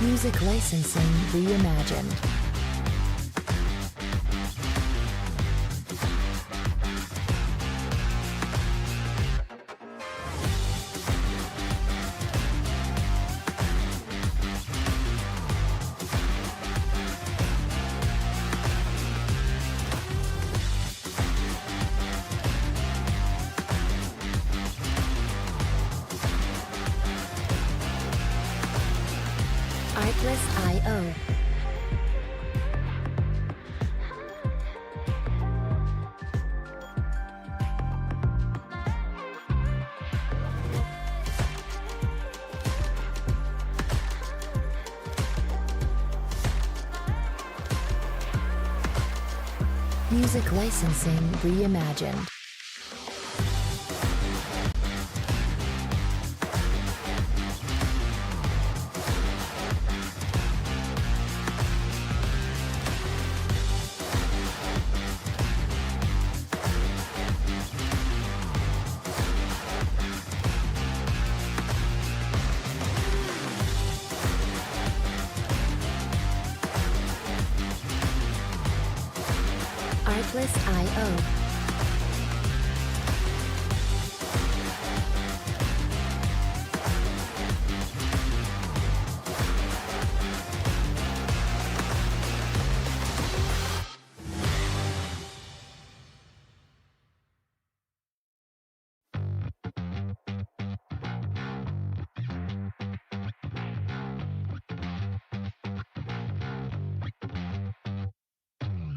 Music licensing reimagined. Artlist.io. Music licensing reimagined. Artlist.io.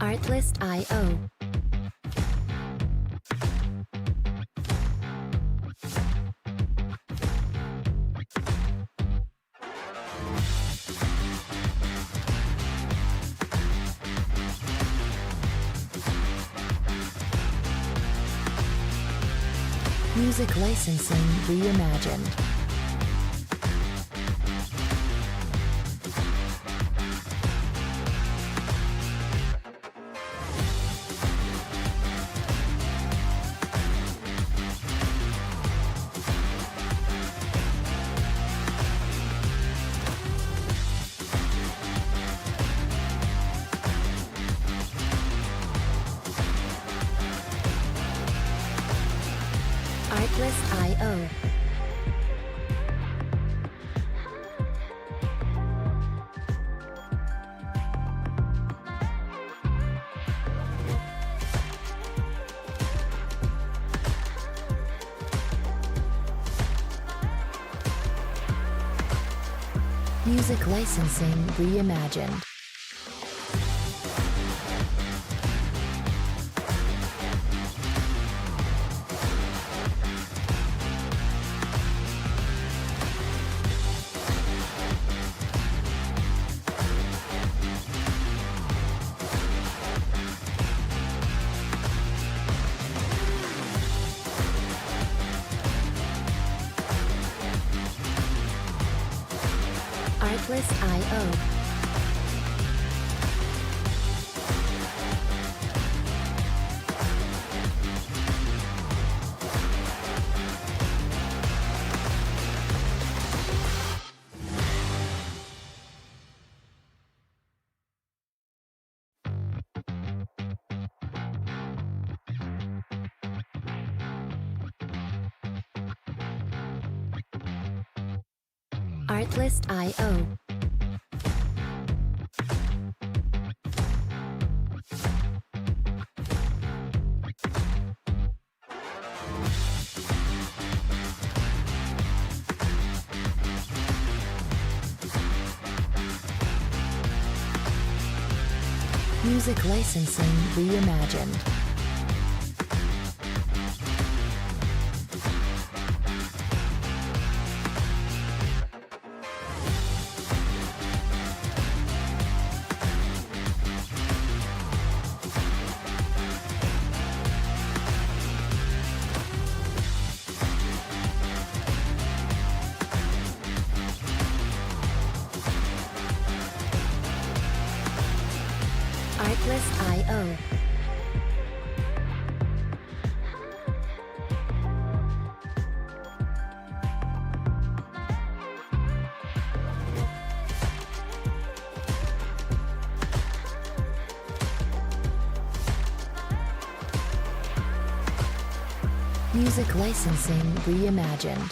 Artlist.io. Music licensing reimagined. Artlist.io. Music licensing reimagined. Artlist.io. Artlist.io. Music licensing reimagined. Artlist.io. Music licensing reimagined.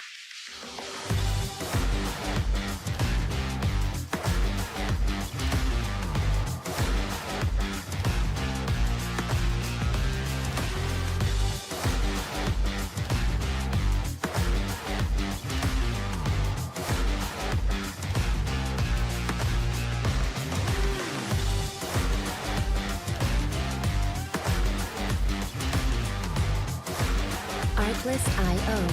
Artlist.io.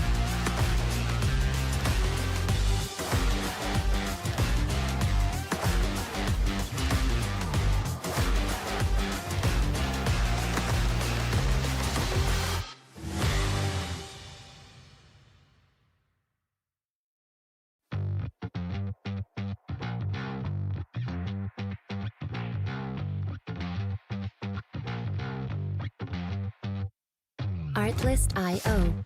Artlist.io.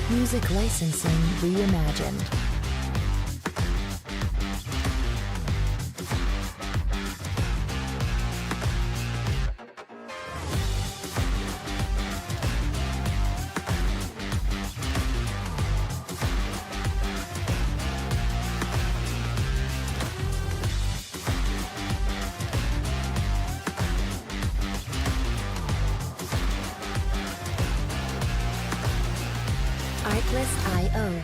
Music licensing reimagined. Artlist.io.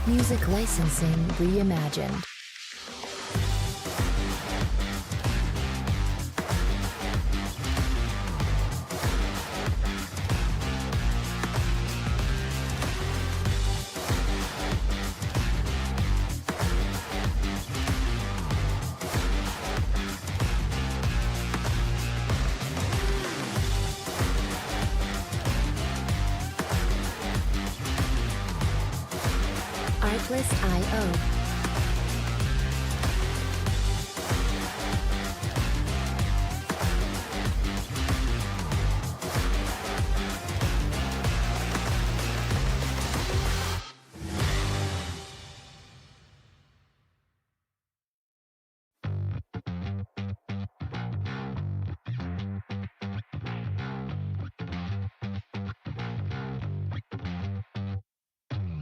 Music licensing reimagined. Artlist.io.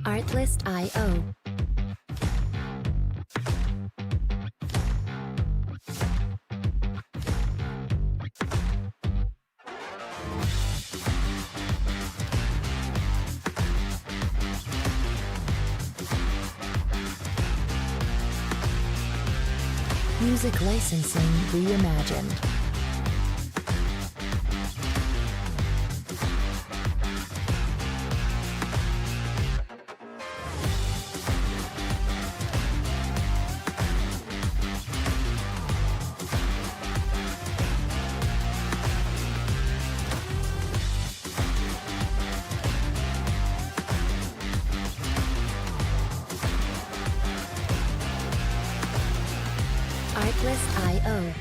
Artlist.io. Music licensing reimagined. Artlist.io.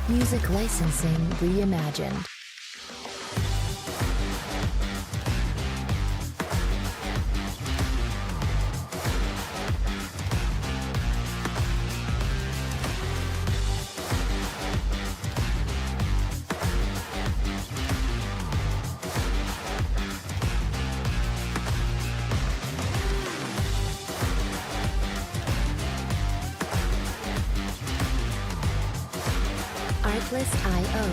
Music licensing reimagined. Artlist.io.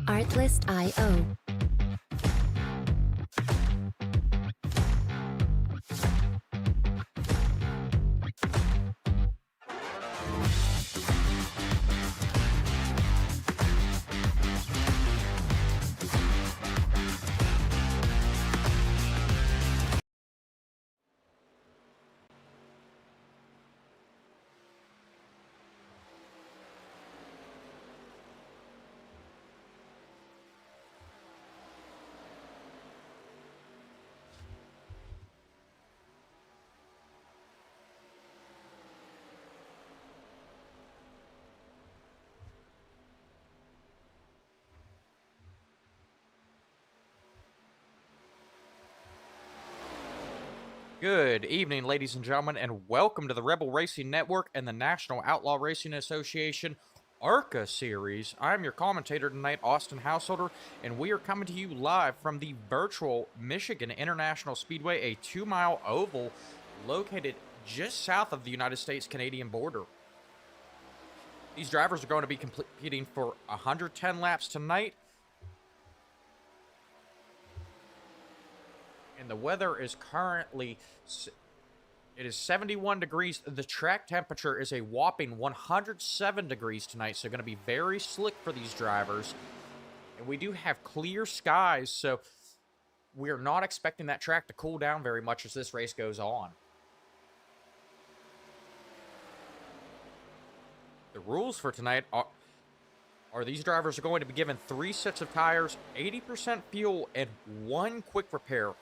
Artlist.io. Good evening, ladies and gentlemen, and welcome to the Rebel Racing Network and the National Outlaw Racing Association ARCA series. I'm your commentator tonight, Austin Householder, and we are coming to you live from the virtual Michigan International Speedway, a 2-mile oval located just south of the United States-Canadian border. These drivers are going to be competing for 110 laps tonight. And the weather is currently, it is 71 degrees. The track temperature is a whopping 107 degrees tonight, so going to be very slick for these drivers. And we do have clear skies, so we're not expecting that track to cool down very much as this race goes on. The rules for tonight are these drivers are going to be given 3 sets of tires, 80% fuel, and 1 quick repair.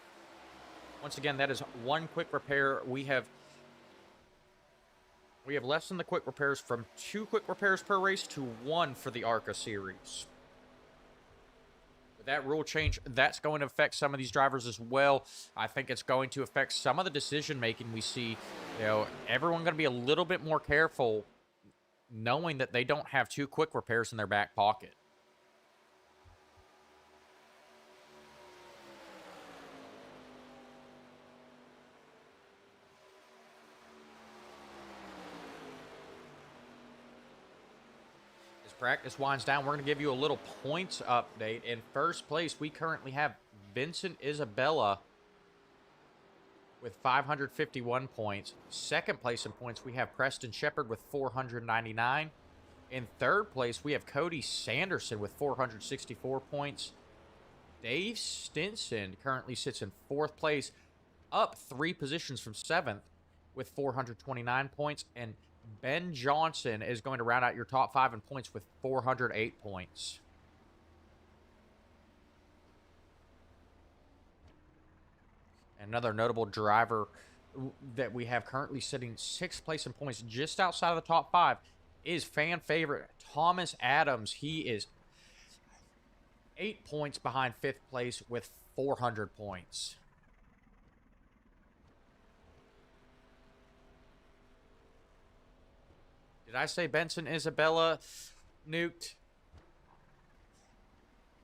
Once again, that is 1 quick repair. We have less than the quick repairs from 2 quick repairs per race to 1 for the ARCA series. With that rule change, that's going to affect some of these drivers as well. I think it's going to affect some of the decision making we see. You know, everyone going to be a little bit more careful knowing that they don't have 2 quick repairs in their back pocket. Practice winds down, we're going to give you a little points update. In first place, we currently have Vincent Isabella with 551 points. Second place in points, we have Preston Shepard with 499. In third place, we have Cody Sanderson with 464 points. Dave Stinson currently sits in fourth place, up 3 positions from seventh with 429 points. And Ben Johnson is going to round out your top 5 in points with 408 points. Another notable driver that we have currently sitting 6th place in points just outside of the top 5 is fan favorite Thomas Adams. He is 8 points behind 5th place with 400 points. Did I say Benson Isabella nuked?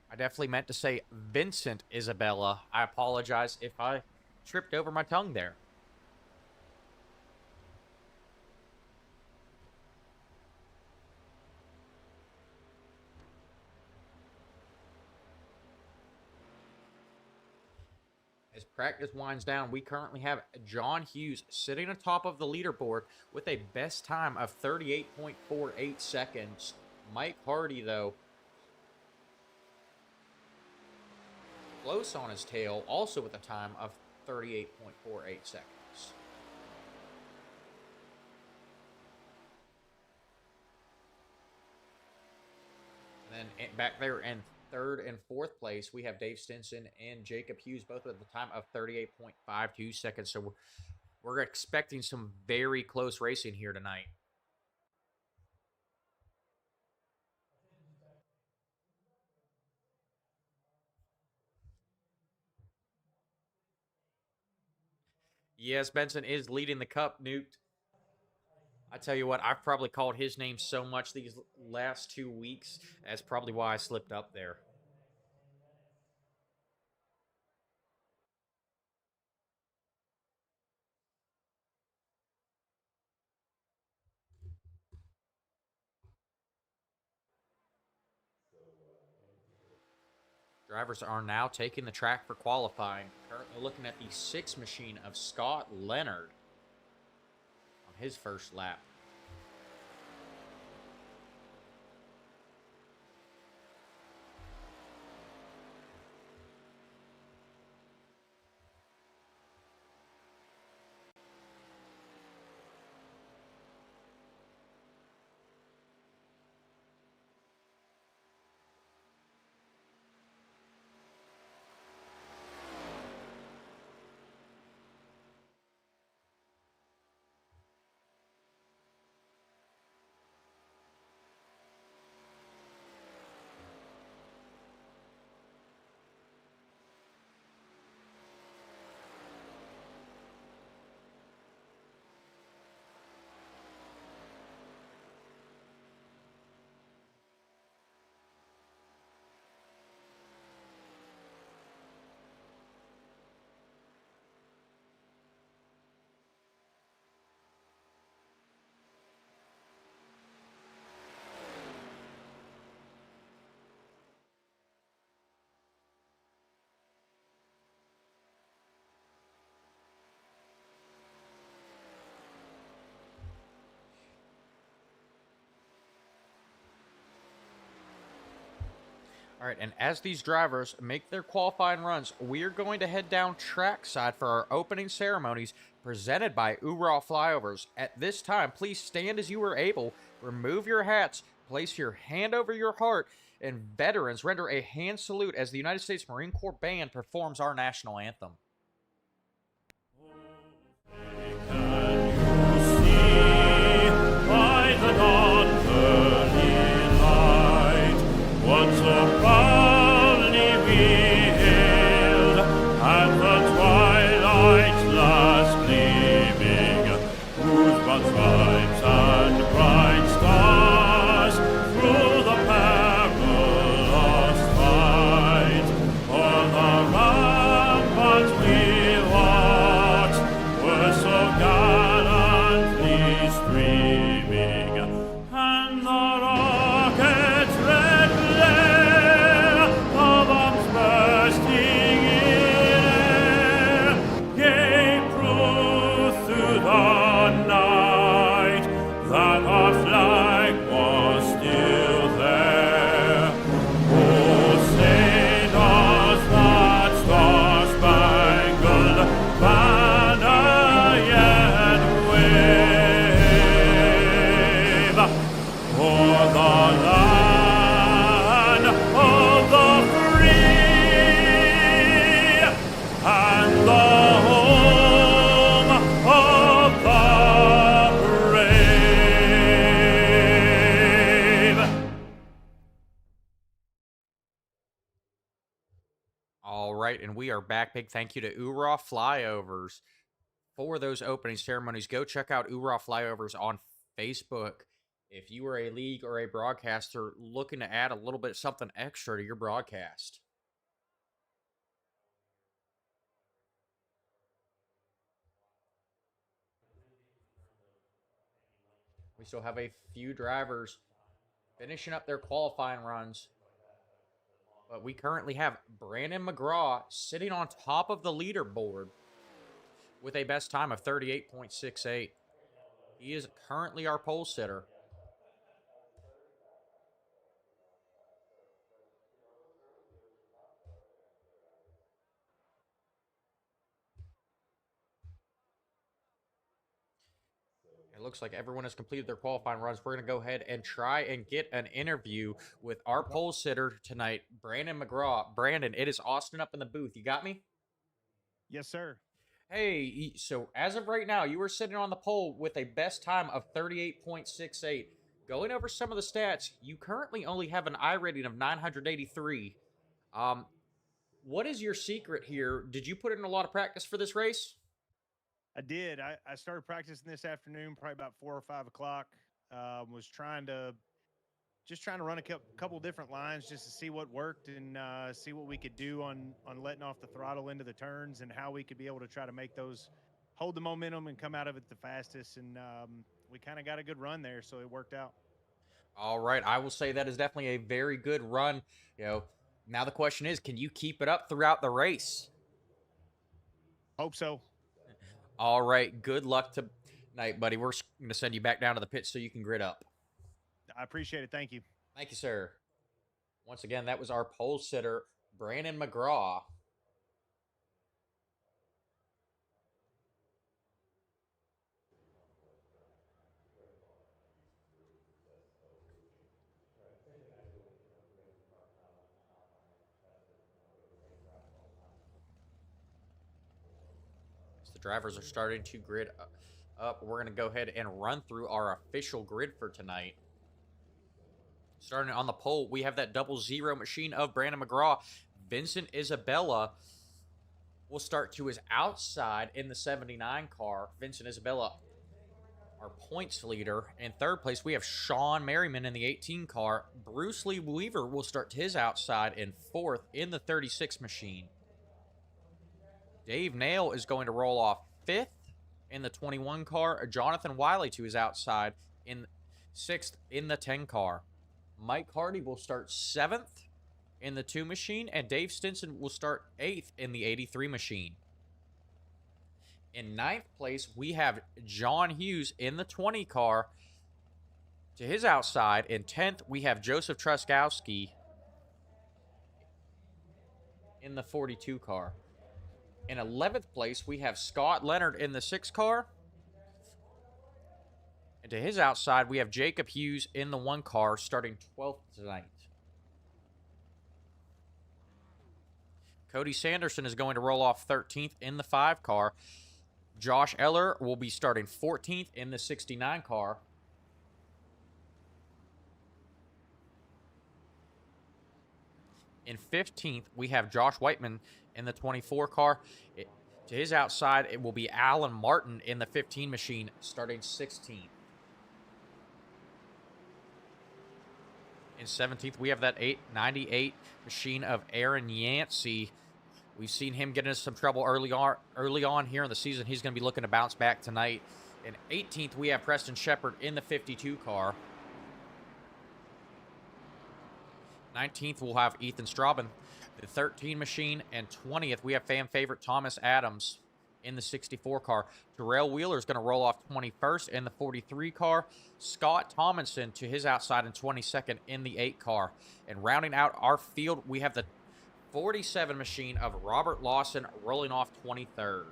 I definitely meant to say Vincent Isabella. I apologize if I tripped over my tongue there. As practice winds down, we currently have John Hughes sitting on top of the leaderboard with a best time of 38.48 seconds. Mike Hardy, though, close on his tail, also with a time of 38.48 seconds. And then back there in third and fourth place, we have Dave Stinson and Jacob Hughes, both with a time of 38.52 seconds. So we're expecting some very close racing here tonight. Yes, Benson is leading the cup, Newt. I tell you what, I've probably called his name so much these last 2 weeks. That's probably why I slipped up there. Drivers are now taking the track for qualifying. Currently looking at the 6 machine of Scott Leonard on his first lap. All right, and as these drivers make their qualifying runs, we are going to head down trackside for our opening ceremonies presented by URA Flyovers. At this time, please stand as you are able, remove your hats, place your hand over your heart, and veterans render a hand salute as the United States Marine Corps Band performs our national anthem. All right, and we are back. Big thank you to URA Flyovers for those opening ceremonies. Go check out URA Flyovers on Facebook. If you are a league or a broadcaster looking to add a little bit something extra to your broadcast. We still have a few drivers finishing up their qualifying runs. But we currently have Brandon McGraw sitting on top of the leaderboard with a best time of 38.68. He is currently our pole sitter. It looks like everyone has completed their qualifying runs. We're going to go ahead and try and get an interview with our pole sitter tonight, Brandon McGraw. Brandon, it is Austin up in the booth. You got me? Yes, sir. Hey, so as of right now, you were sitting on the pole with a best time of 38.68. Going over some of the stats, you currently only have an I rating of 983. What is your secret here? Did you put in a lot of practice for this race? I did. I started practicing this afternoon, probably about 4 or 5 o'clock. Was trying to run a couple different lines just to see what worked and see what we could do on letting off the throttle into the turns and how we could be able to try to make those hold the momentum and come out of it the fastest. And we kind of got a good run there, so it worked out. All right, I will say that is definitely a very good run. Now the question is, can you keep it up throughout the race? Hope so. All right, good luck tonight, buddy. We're going to send you back down to the pit so you can grid up. I appreciate it. Thank you. Thank you, sir. Once again, that was our pole sitter, Brandon McGraw. As the drivers are starting to grid up, we're going to go ahead and run through our official grid for tonight. Starting on the pole, we have that 00 machine of Brandon McGraw. Vincent Isabella will start to his outside in the 79 car. Vincent Isabella, our points leader. In third place, we have Sean Merriman in the 18 car. Bruce Lee Weaver will start to his outside in fourth in the 36 machine. Dave Nail is going to roll off fifth in the 21 car. Jonathan Wiley to his outside in sixth in the 10 car. Mike Hardy will start seventh in the 2 machine, and Dave Stinson will start eighth in the 83 machine. In ninth place, we have John Hughes in the 20 car to his outside. In 10th, we have Joseph Truskowski in the 42 car. In 11th place, we have Scott Leonard in the 6 car. And to his outside, we have Jacob Hughes in the 1 car, starting 12th tonight. Cody Sanderson is going to roll off 13th in the 5 car. Josh Eller will be starting 14th in the 69 car. In 15th, we have Josh Whiteman in the 24 car. To his outside, it will be Alan Martin in the 15 machine, starting 16th. In 17th, we have that 898 machine of Aaron Yancey. We've seen him get into some trouble early on here in the season. He's going to be looking to bounce back tonight. In 18th, we have Preston Shepard in the 52 car. 19th, we'll have Ethan Straubin, the 13 machine. And 20th, we have fan favorite Thomas Adams in the 64 car. Terrell Wheeler is going to roll off 21st in the 43 car. Scott Tomlinson to his outside in 22nd in the 8 car. And rounding out our field, we have the 47 machine of Robert Lawson rolling off 23rd.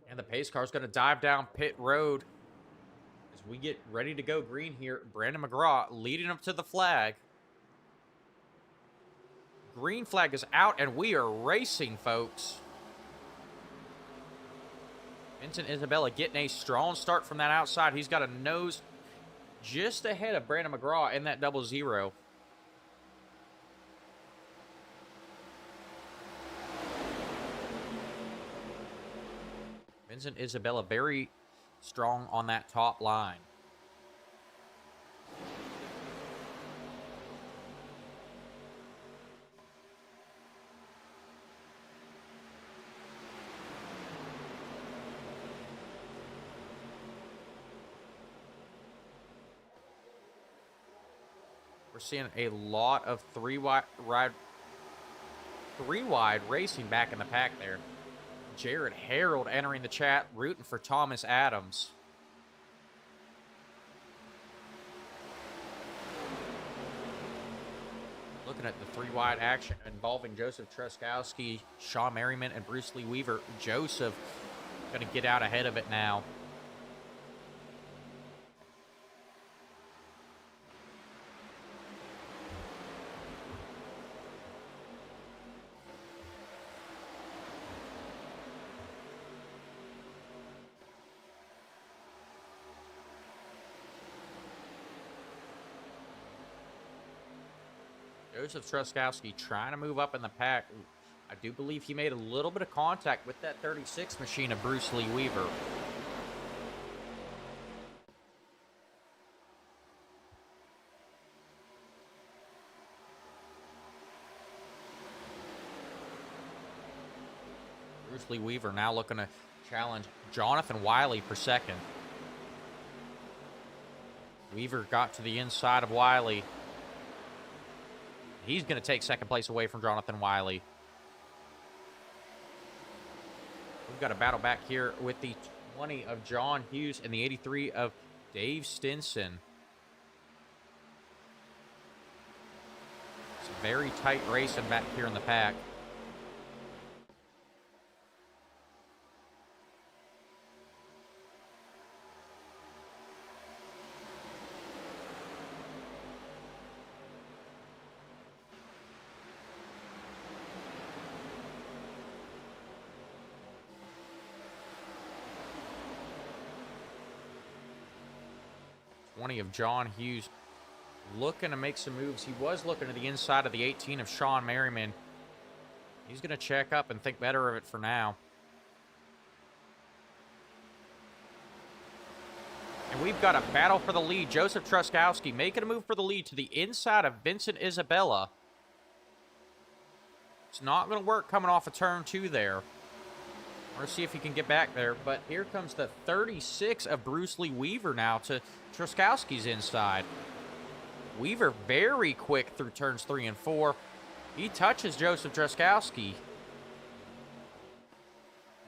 And the pace car is going to dive down pit road as we get ready to go green here. Brandon McGraw leading up to the flag. Green flag is out, and we are racing, folks. Vincent Isabella getting a strong start from that outside. He's got a nose just ahead of Brandon McGraw in that 00. Vincent Isabella very strong on that top line. We're seeing a lot of three wide racing back in the pack there. Jared Harold entering the chat, rooting for Thomas Adams. Looking at the 3 wide action involving Joseph Truskowski, Sean Merriman, and Bruce Lee Weaver. Joseph going to get out ahead of it now. Joseph Truskowski trying to move up in the pack. I do believe he made a little bit of contact with that 36 machine of Bruce Lee Weaver. Bruce Lee Weaver now looking to challenge Jonathan Wiley for second. Weaver got to the inside of Wiley. He's going to take second place away from Jonathan Wiley. We've got a battle back here with the 20 of John Hughes and the 83 of Dave Stinson. It's a very tight racing back here in the pack. Of John Hughes looking to make some moves. He was looking to the inside of the 18 of Sean Merriman. He's going to check up and think better of it for now. And we've got a battle for the lead. Joseph Truskowski making a move for the lead to the inside of Vincent Isabella. It's not going to work coming off of turn 2 there. We're going to see if he can get back there. But here comes the 36 of Bruce Lee Weaver now to Truskowski's inside. Weaver very quick through turns 3 and 4. He touches Joseph Truskowski.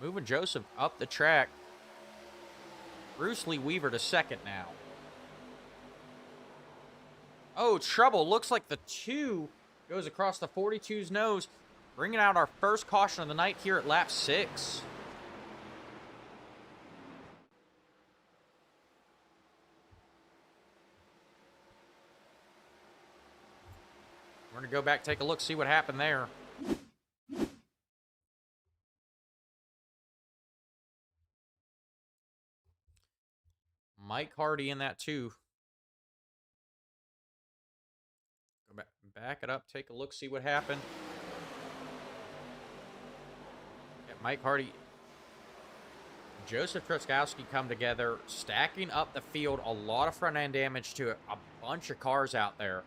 Moving Joseph up the track. Bruce Lee Weaver to second now. Oh, trouble. Looks like the 2 goes across the 42's nose, bringing out our first caution of the night here at lap 6. We're going to go back, take a look, see what happened there. Mike Hardy in that too. Go back it up, take a look, see what happened. Yeah, Mike Hardy, Joseph Truskowski come together, stacking up the field. A lot of front end damage to a bunch of cars out there.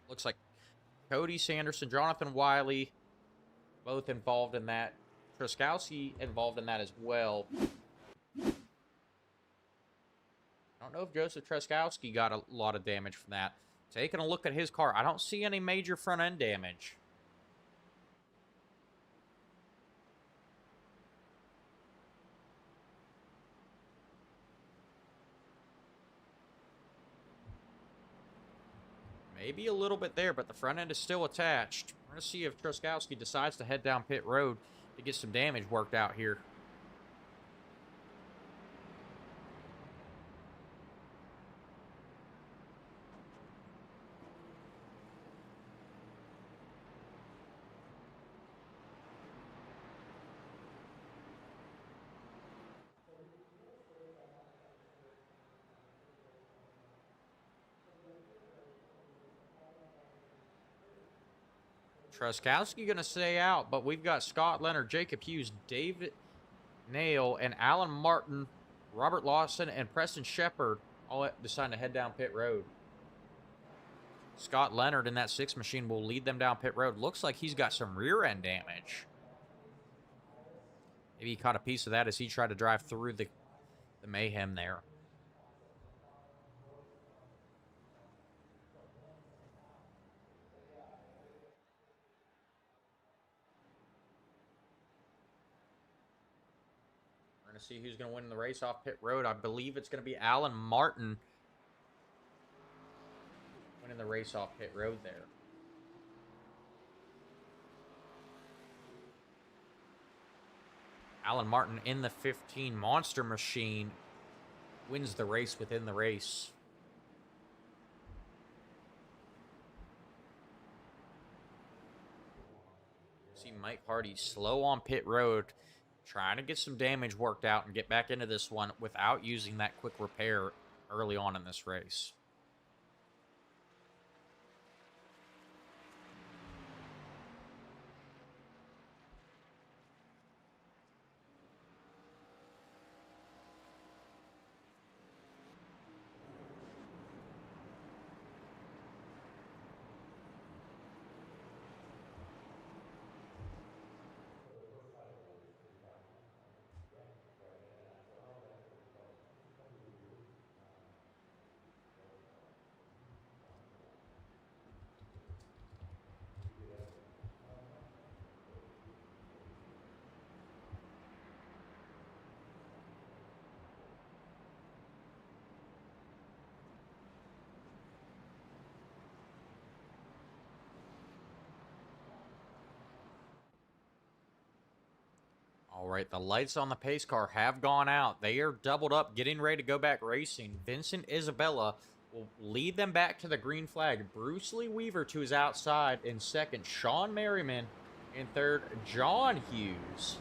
Looks like Cody Sanderson, Jonathan Wiley, both involved in that. Truskowski involved in that as well. I don't know if Joseph Truskowski got a lot of damage from that. Taking a look at his car, I don't see any major front end damage. Maybe a little bit there, but the front end is still attached. We're going to see if Truskowski decides to head down pit road to get some damage worked out here. Truskowski going to stay out, but we've got Scott Leonard, Jacob Hughes, David Nail, and Alan Martin, Robert Lawson, and Preston Shepard all deciding to head down pit road. Scott Leonard in that 6 machine will lead them down pit road. Looks like he's got some rear end damage. Maybe he caught a piece of that as he tried to drive through the mayhem there. See who's going to win the race off pit road. I believe it's going to be Alan Martin winning the race off pit road there. Alan Martin in the 15 Monster Machine wins the race within the race. See Mike Hardy slow on pit road, trying to get some damage worked out and get back into this one without using that quick repair early on in this race. All right, the lights on the pace car have gone out. They are doubled up, getting ready to go back racing. Vincent Isabella will lead them back to the green flag. Bruce Lee Weaver to his outside in second. Sean Merriman in third. John Hughes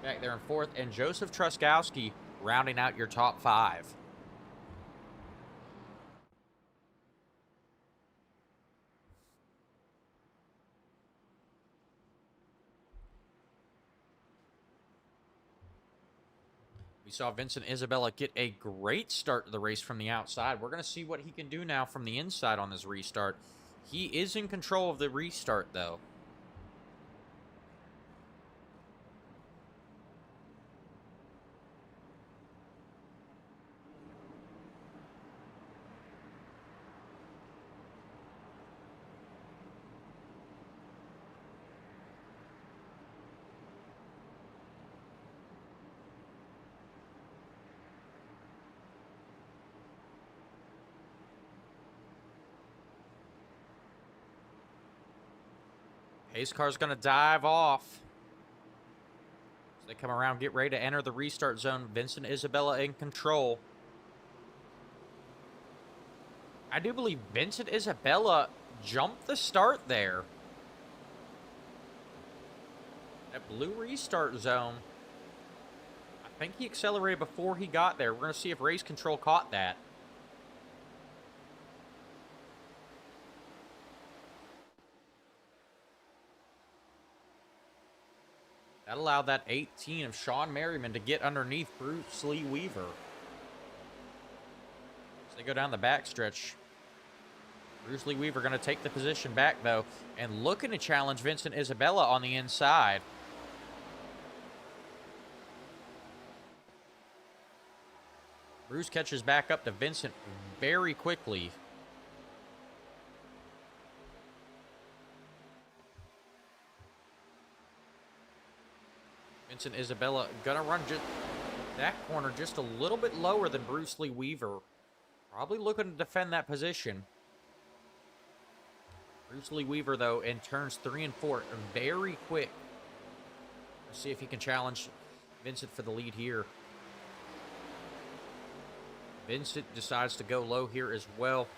back there in fourth. And Joseph Truskowski rounding out your top five. We saw Vincent Isabella get a great start to the race from the outside. We're going to see what he can do now from the inside on this restart. He is in control of the restart, though. Pace car's going to dive off. As they come around, get ready to enter the restart zone. Vincent Isabella in control. I do believe Vincent Isabella jumped the start there. That blue restart zone. I think he accelerated before he got there. We're going to see if race control caught that. That allowed that 18 of Sean Merriman to get underneath Bruce Lee Weaver. As they go down the backstretch. Bruce Lee Weaver going to take the position back, though, and looking to challenge Vincent Isabella on the inside. Bruce catches back up to Vincent very quickly. Vincent Isabella gonna run just that corner just a little bit lower than Bruce Lee Weaver. Probably looking to defend that position. Bruce Lee Weaver, though, in turns 3 and 4, very quick. Let's see if he can challenge Vincent for the lead here. Vincent decides to go low here as well.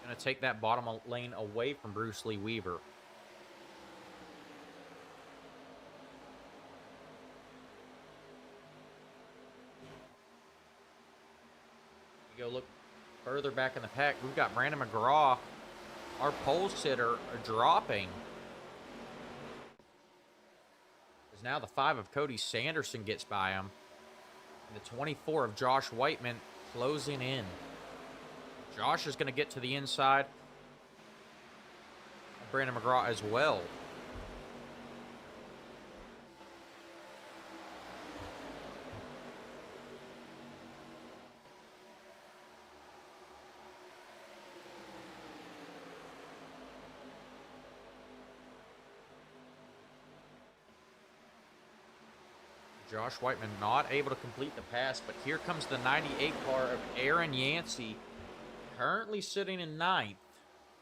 Gonna take that bottom lane away from Bruce Lee Weaver. We go look further back in the pack. We've got Brandon McGraw, our pole sitter, dropping. As now the 5 of Cody Sanderson gets by him. And the 24 of Josh Whiteman closing in. Josh is going to get to the inside of Brandon McGraw as well. Josh Whiteman not able to complete the pass, but here comes the 98 car of Aaron Yancey, currently sitting in 9th,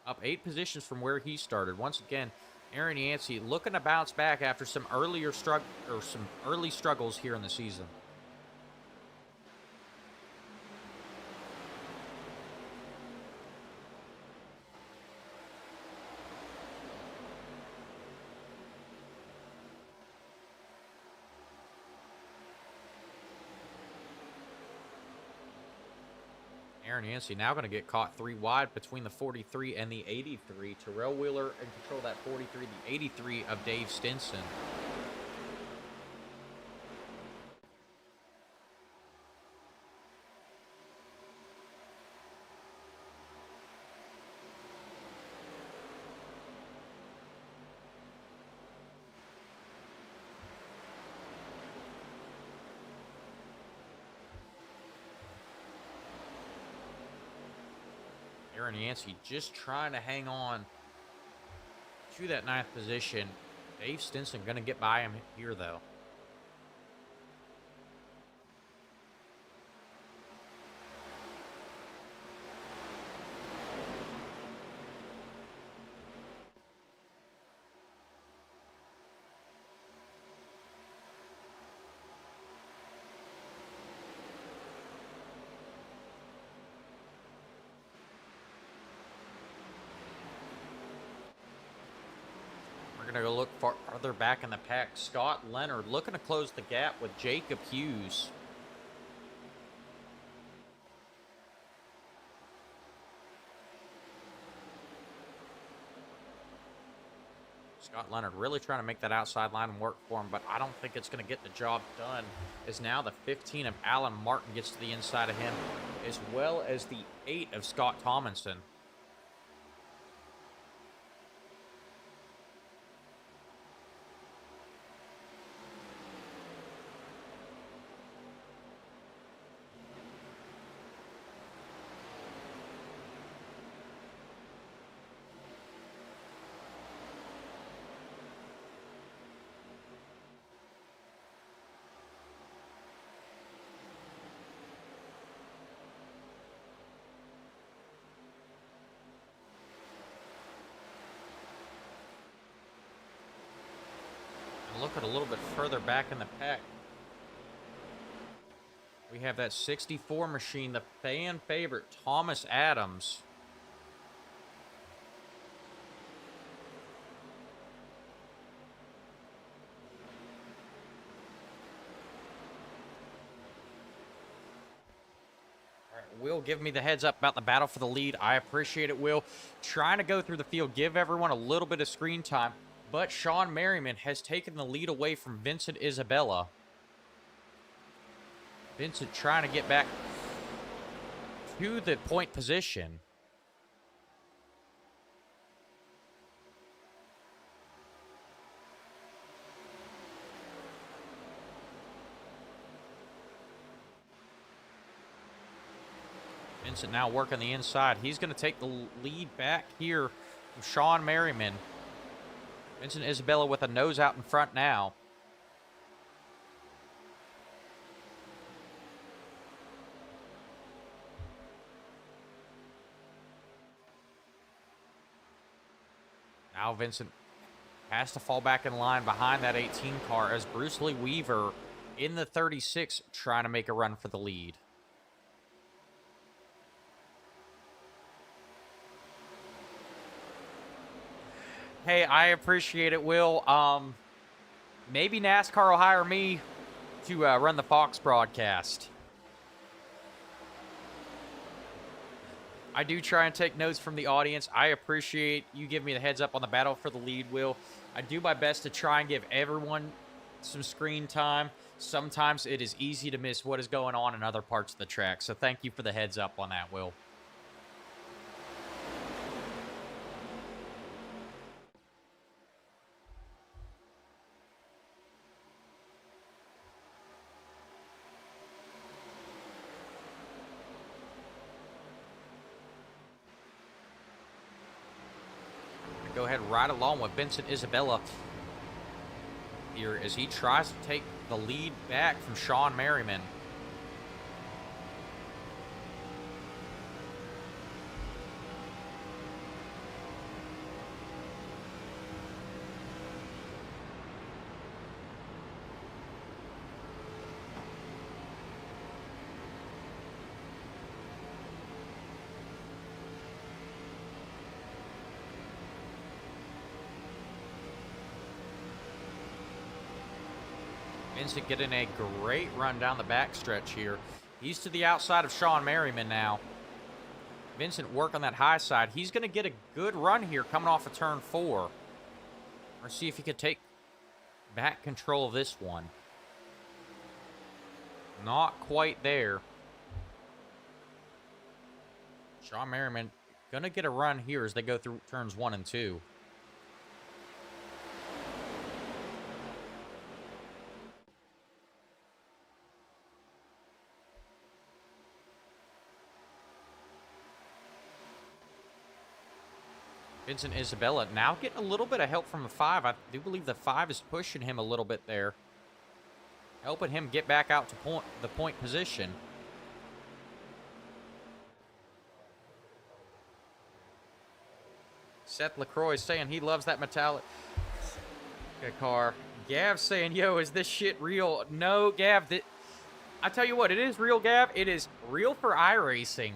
up 8 positions from where he started. Once again, Aaron Yancey looking to bounce back after some early struggles here in the season. Aaron Yancey now going to get caught 3 wide between the 43 and the 83. Terrell Wheeler in control of that 43, the 83 of Dave Stinson. Aaron Yancey just trying to hang on to that 9th position. Dave Stinson going to get by him here, though. going to go look farther back in the pack. Scott Leonard looking to close the gap with Jacob Hughes. Scott Leonard really trying to make that outside line work for him, but I don't think it's going to get the job done, as now the 15 of Alan Martin gets to the inside of him, as well as the 8 of Scott Tomlinson. Look at a little bit further back in the pack. We have that 64 machine, the fan favorite, Thomas Adams. All right, Will, give me the heads up about the battle for the lead. I appreciate it, Will. Trying to go through the field, give everyone a little bit of screen time. But Sean Merriman has taken the lead away from Vincent Isabella. Vincent trying to get back to the point position. Vincent now working the inside. He's going to take the lead back here from Sean Merriman. Vincent Isabella with a nose out in front now. Now Vincent has to fall back in line behind that 18 car as Bruce Lee Weaver in the 36 trying to make a run for the lead. Hey, I appreciate it, Will. Maybe NASCAR will hire me to run the Fox broadcast. I do try and take notes from the audience. I appreciate you giving me the heads up on the battle for the lead, Will. I do my best to try and give everyone some screen time. Sometimes it is easy to miss what is going on in other parts of the track. So thank you for the heads up on that, Will. Go ahead right along with Vincent Isabella here as he tries to take the lead back from Sean Merriman. Vincent getting a great run down the backstretch here. He's to the outside of Sean Merriman now. Vincent work on that high side. He's going to get a good run here coming off of turn 4. Or see if he could take back control of this one. Not quite there. Sean Merriman going to get a run here as they go through turns 1 and 2. Vincent Isabella now getting a little bit of help from the 5. I do believe the 5 is pushing him a little bit there. Helping him get back out to the point position. Seth LaCroix saying he loves that metallic car. Gav saying, yo, is this shit real? No, Gav. I tell you what, it is real, Gav. It is real for iRacing.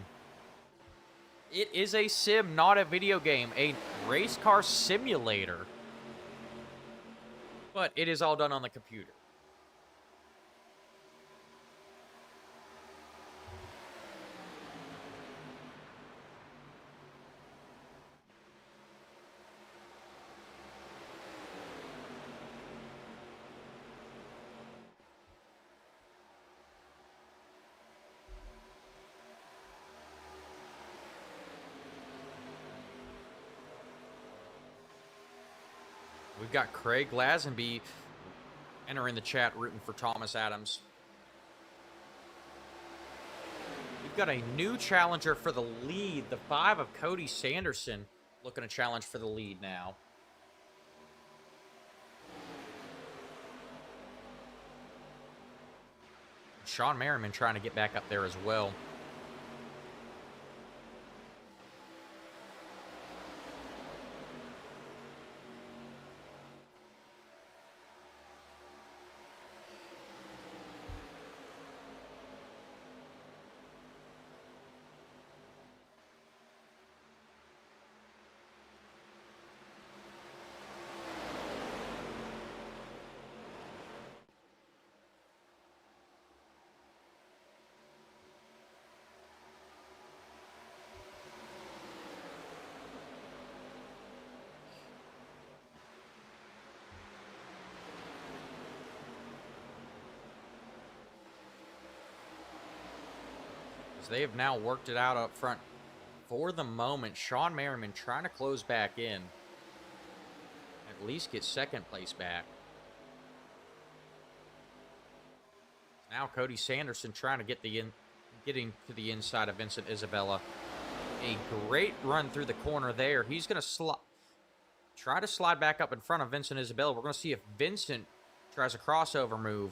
It is a sim, not a video game. A race car simulator. But it is all done on the computer. We've got Craig Lazenby entering the chat rooting for Thomas Adams. We've got a new challenger for the lead. The 5 of Cody Sanderson looking to challenge for the lead now. Sean Merriman trying to get back up there as well. They have now worked it out up front for the moment. Sean Merriman trying to close back in. At least get second place back. Now Cody Sanderson trying to get getting to the inside of Vincent Isabella. A great run through the corner there. He's going to try to slide back up in front of Vincent Isabella. We're going to see if Vincent tries a crossover move.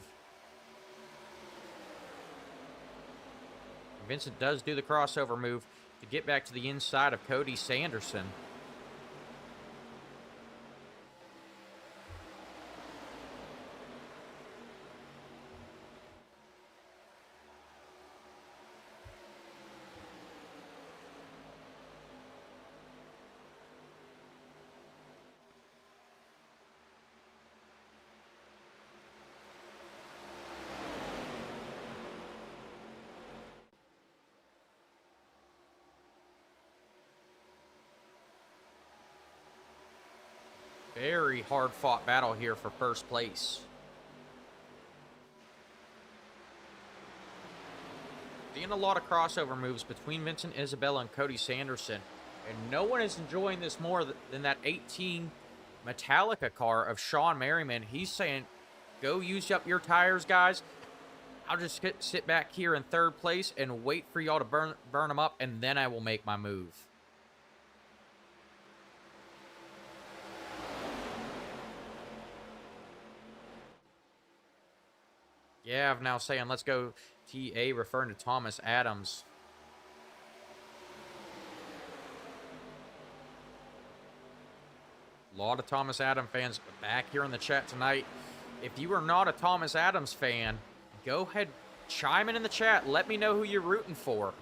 Vincent does do the crossover move to get back to the inside of Cody Sanderson. Very hard-fought battle here for first place. Seeing a lot of crossover moves between Vincent Isabella and Cody Sanderson. And no one is enjoying this more than that 18 Metallica car of Sean Merriman. He's saying, go use up your tires, guys. I'll just sit back here in third place and wait for y'all to burn them up, and then I will make my move. Yeah, I'm now saying let's go TA, referring to Thomas Adams. A lot of Thomas Adams fans back here in the chat tonight. If you are not a Thomas Adams fan, go ahead, chime in the chat. Let me know who you're rooting for.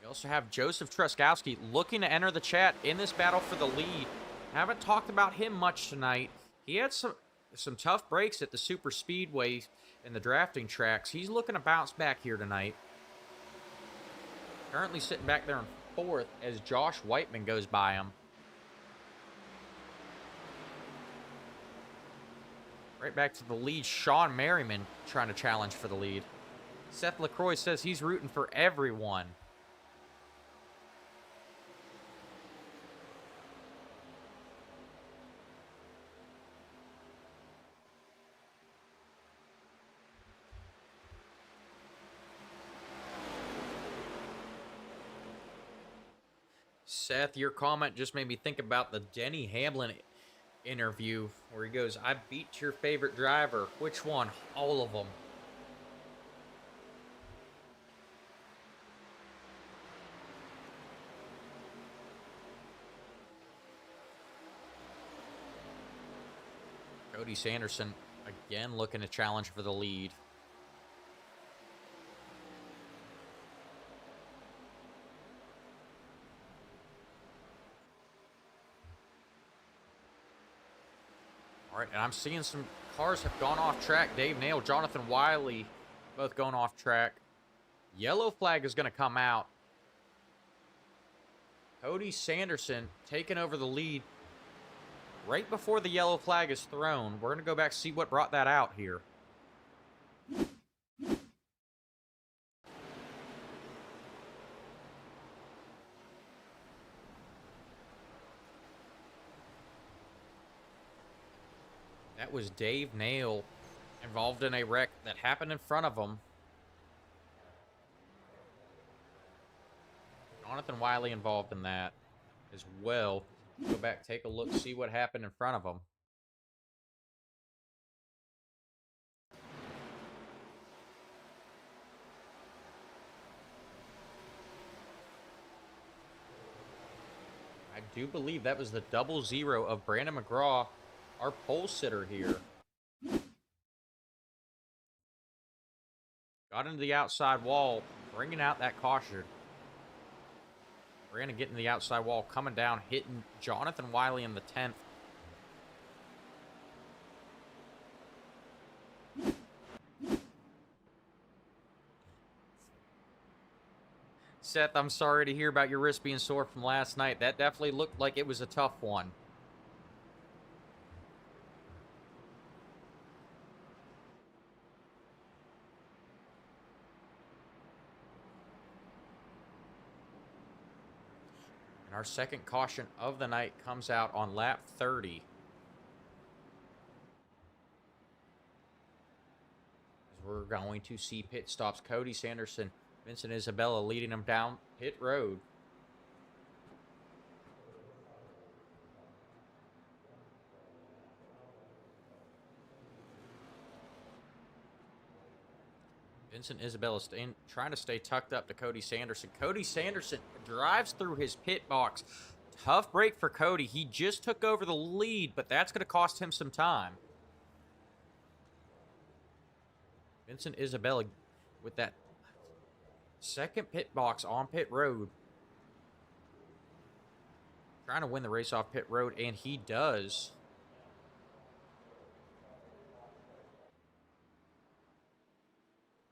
We also have Joseph Truskowski looking to enter the chat in this battle for the lead. Haven't talked about him much tonight. He had some tough breaks at the Super Speedway and the drafting tracks. He's looking to bounce back here tonight. Currently sitting back there in fourth as Josh Whiteman goes by him. Right back to the lead, Sean Merriman trying to challenge for the lead. Seth LaCroix says he's rooting for everyone. Seth, your comment just made me think about the Denny Hamlin interview where he goes, I beat your favorite driver. Which one? All of them. Cody Sanderson again looking to challenge for the lead. All right, and I'm seeing some cars have gone off track. Dave Nail, Jonathan Wiley, both going off track. Yellow flag is going to come out. Cody Sanderson taking over the lead right before the yellow flag is thrown. We're going to go back see what brought that out here. That was Dave Nail involved in a wreck that happened in front of him. Jonathan Wiley involved in that as well. Go back, take a look, see what happened in front of him. I do believe that was the 00 of Brandon McGraw, our pole sitter here. Got into the outside wall, bringing out that caution. Brandon getting the outside wall, coming down, hitting Jonathan Wiley in the 10th. Seth, I'm sorry to hear about your wrist being sore from last night. That definitely looked like it was a tough one. And our second caution of the night comes out on lap 30. As we're going to see pit stops. Cody Sanderson, Vincent Isabella leading them down pit road. Vincent Isabella trying to stay tucked up to Cody Sanderson. Cody Sanderson drives through his pit box. Tough break for Cody. He just took over the lead, but that's going to cost him some time. Vincent Isabella with that second pit box on pit road. Trying to win the race off pit road, and he does.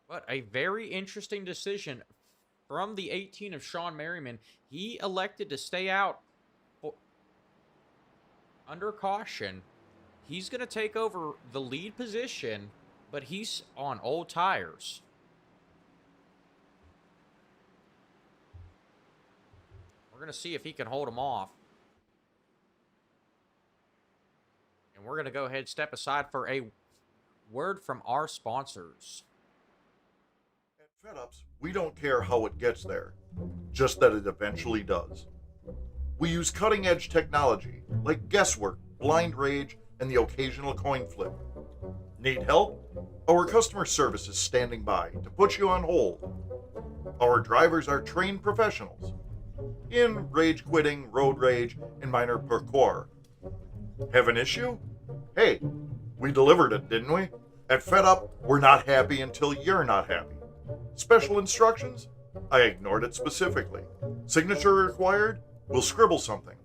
But a very interesting decision from the 18 of Sean Merriman. He elected to stay out under caution. He's going to take over the lead position, but he's on old tires. We're going to see if he can hold him off. And we're going to go ahead, step aside for a word from our sponsors. FedUps, we don't care how it gets there, just that it eventually does. We use cutting-edge technology like guesswork, blind rage, and the occasional coin flip. Need help? Our customer service is standing by to put you on hold. Our drivers are trained professionals in rage quitting, road rage, and minor parkour. Have an issue? Hey, we delivered it, didn't we? At FedUp, we're not happy until you're not happy. Special instructions? I ignored it specifically. Signature required? We'll scribble something.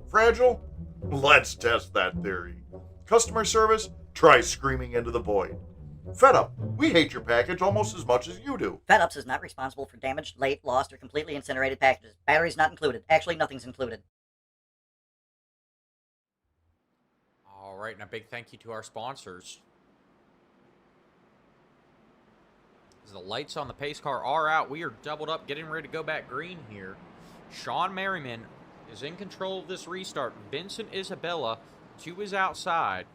Fragile? Let's test that theory. Customer service? Try screaming into the void. FedUp, we hate your package almost as much as you do. FedUps is not responsible for damaged, late, lost, or completely incinerated packages. Batteries not included. Actually, nothing's included. All right, and a big thank you to our sponsors. As the lights on the pace car are out, we are doubled up, getting ready to go back green here. Sean Merriman is in control of this restart. Vincent Isabella to his outside.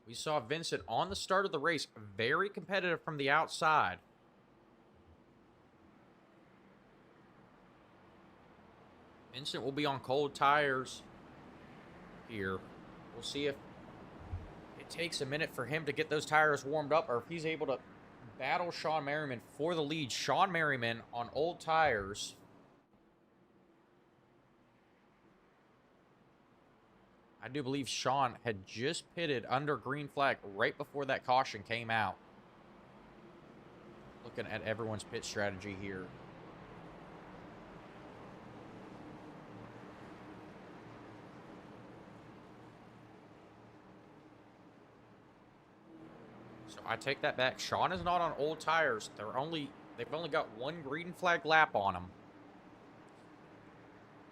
We saw Vincent on the start of the race, very competitive from the outside. Vincent will be on cold tires here. We'll see if it takes a minute for him to get those tires warmed up, or if he's able to battle Sean Merriman for the lead. Sean Merriman on old tires. I do believe Sean had just pitted under green flag right before that caution came out. Looking at everyone's pit strategy here. I take that back. Sean is not on old tires. They've only got one green flag lap on them.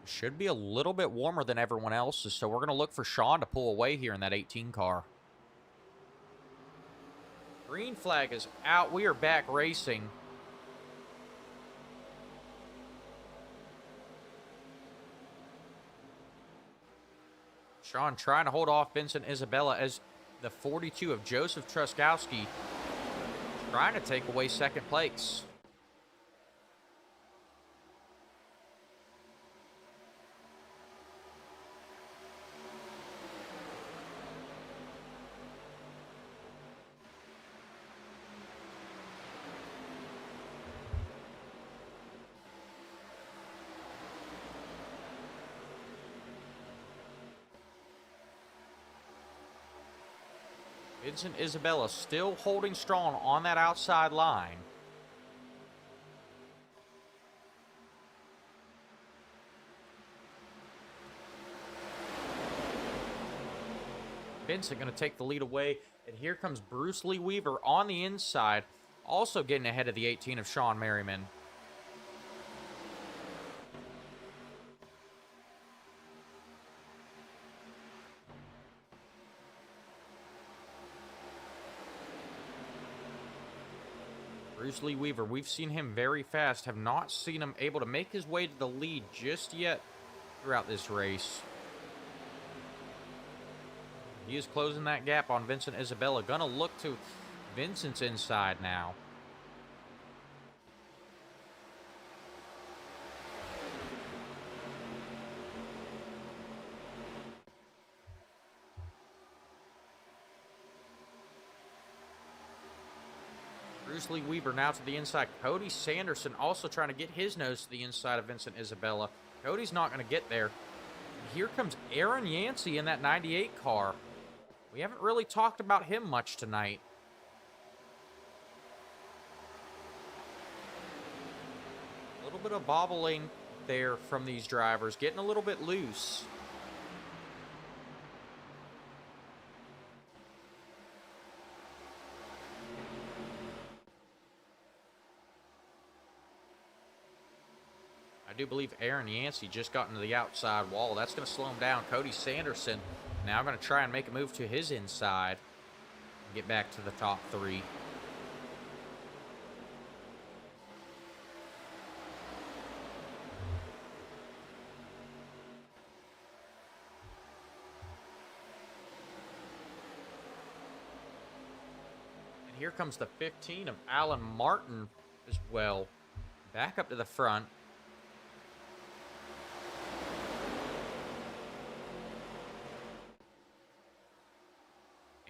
Should be a little bit warmer than everyone else's, so we're going to look for Sean to pull away here in that 18 car. Green flag is out. We are back racing. Sean trying to hold off Vincent Isabella as the 42 of Joseph Truskowski trying to take away second place. Vincent Isabella still holding strong on that outside line. Vincent going to take the lead away, and here comes Bruce Lee Weaver on the inside, also getting ahead of the 18 of Sean Merriman. Bruce Lee Weaver, we've seen him very fast, have not seen him able to make his way to the lead just yet throughout this race. He is closing that gap on Vincent Isabella. Gonna look to Vincent's inside now. Bruce Lee Weaver now to the inside. Cody Sanderson also trying to get his nose to the inside of Vincent Isabella. Cody's not going to get there. Here comes Aaron Yancey in that 98 car. We haven't really talked about him much tonight. A little bit of bobbling there from these drivers, getting a little bit loose. I do believe Aaron Yancey just got into the outside wall. That's going to slow him down. Cody Sanderson now going to try and make a move to his inside and get back to the top three. And here comes the 15 of Alan Martin as well. Back up to the front.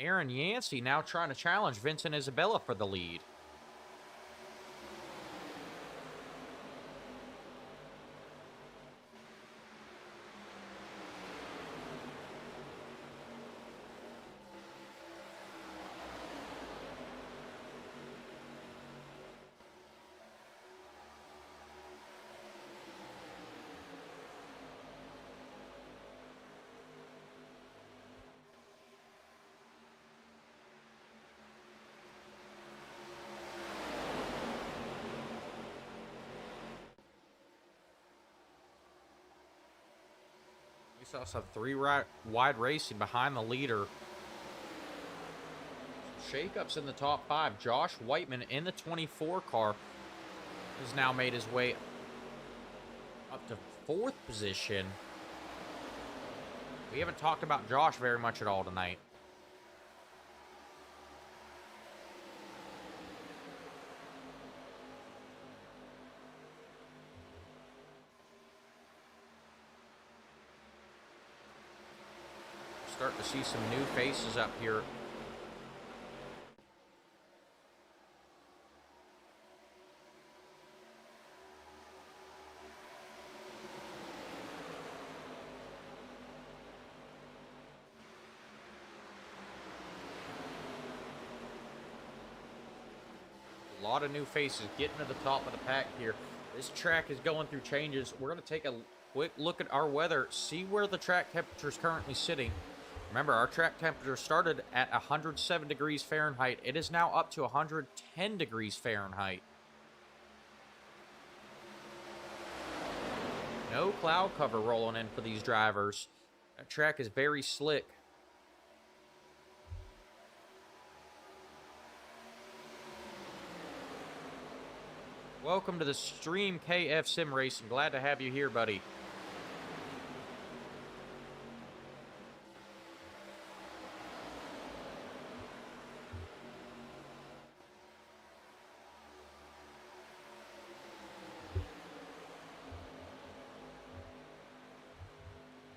Aaron Yancey now trying to challenge Vincent Isabella for the lead. We saw some wide racing behind the leader. Shakeups in the top five. Josh Whiteman in the 24 car has now made his way up to fourth position. We haven't talked about Josh very much at all tonight. Starting to see some new faces up here. A lot of new faces getting to the top of the pack here. This track is going through changes. We're going to take a quick look at our weather, see where the track temperature is currently sitting. Remember, our track temperature started at 107 degrees Fahrenheit. It is now up to 110 degrees Fahrenheit. No cloud cover rolling in for these drivers. That track is very slick. Welcome to the stream, KF Sim Racing. Glad to have you here, buddy.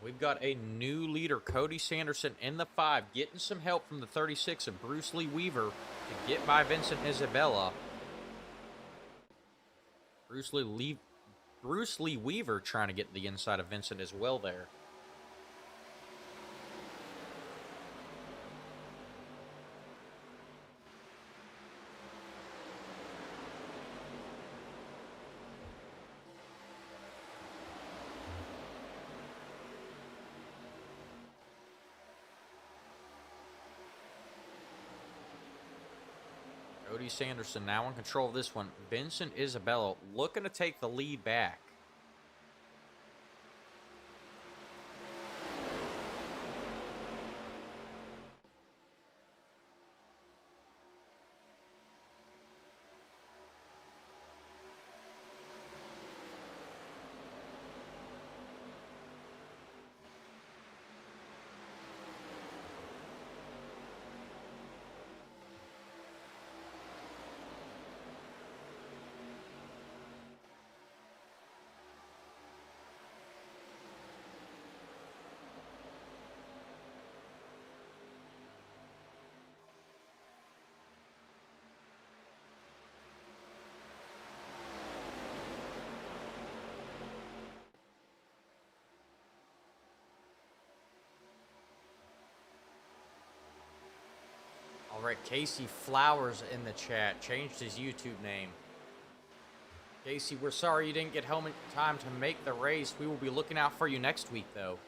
We've got a new leader, Cody Sanderson, in the 5, getting some help from the 36 of Bruce Lee Weaver to get by Vincent Isabella. Bruce Lee Weaver trying to get to the inside of Vincent as well there. Cody Sanderson now in control of this one. Vincent Isabella looking to take the lead back. All right, Casey Flowers in the chat. Changed his YouTube name. Casey, we're sorry you didn't get home in time to make the race. We will be looking out for you next week, though.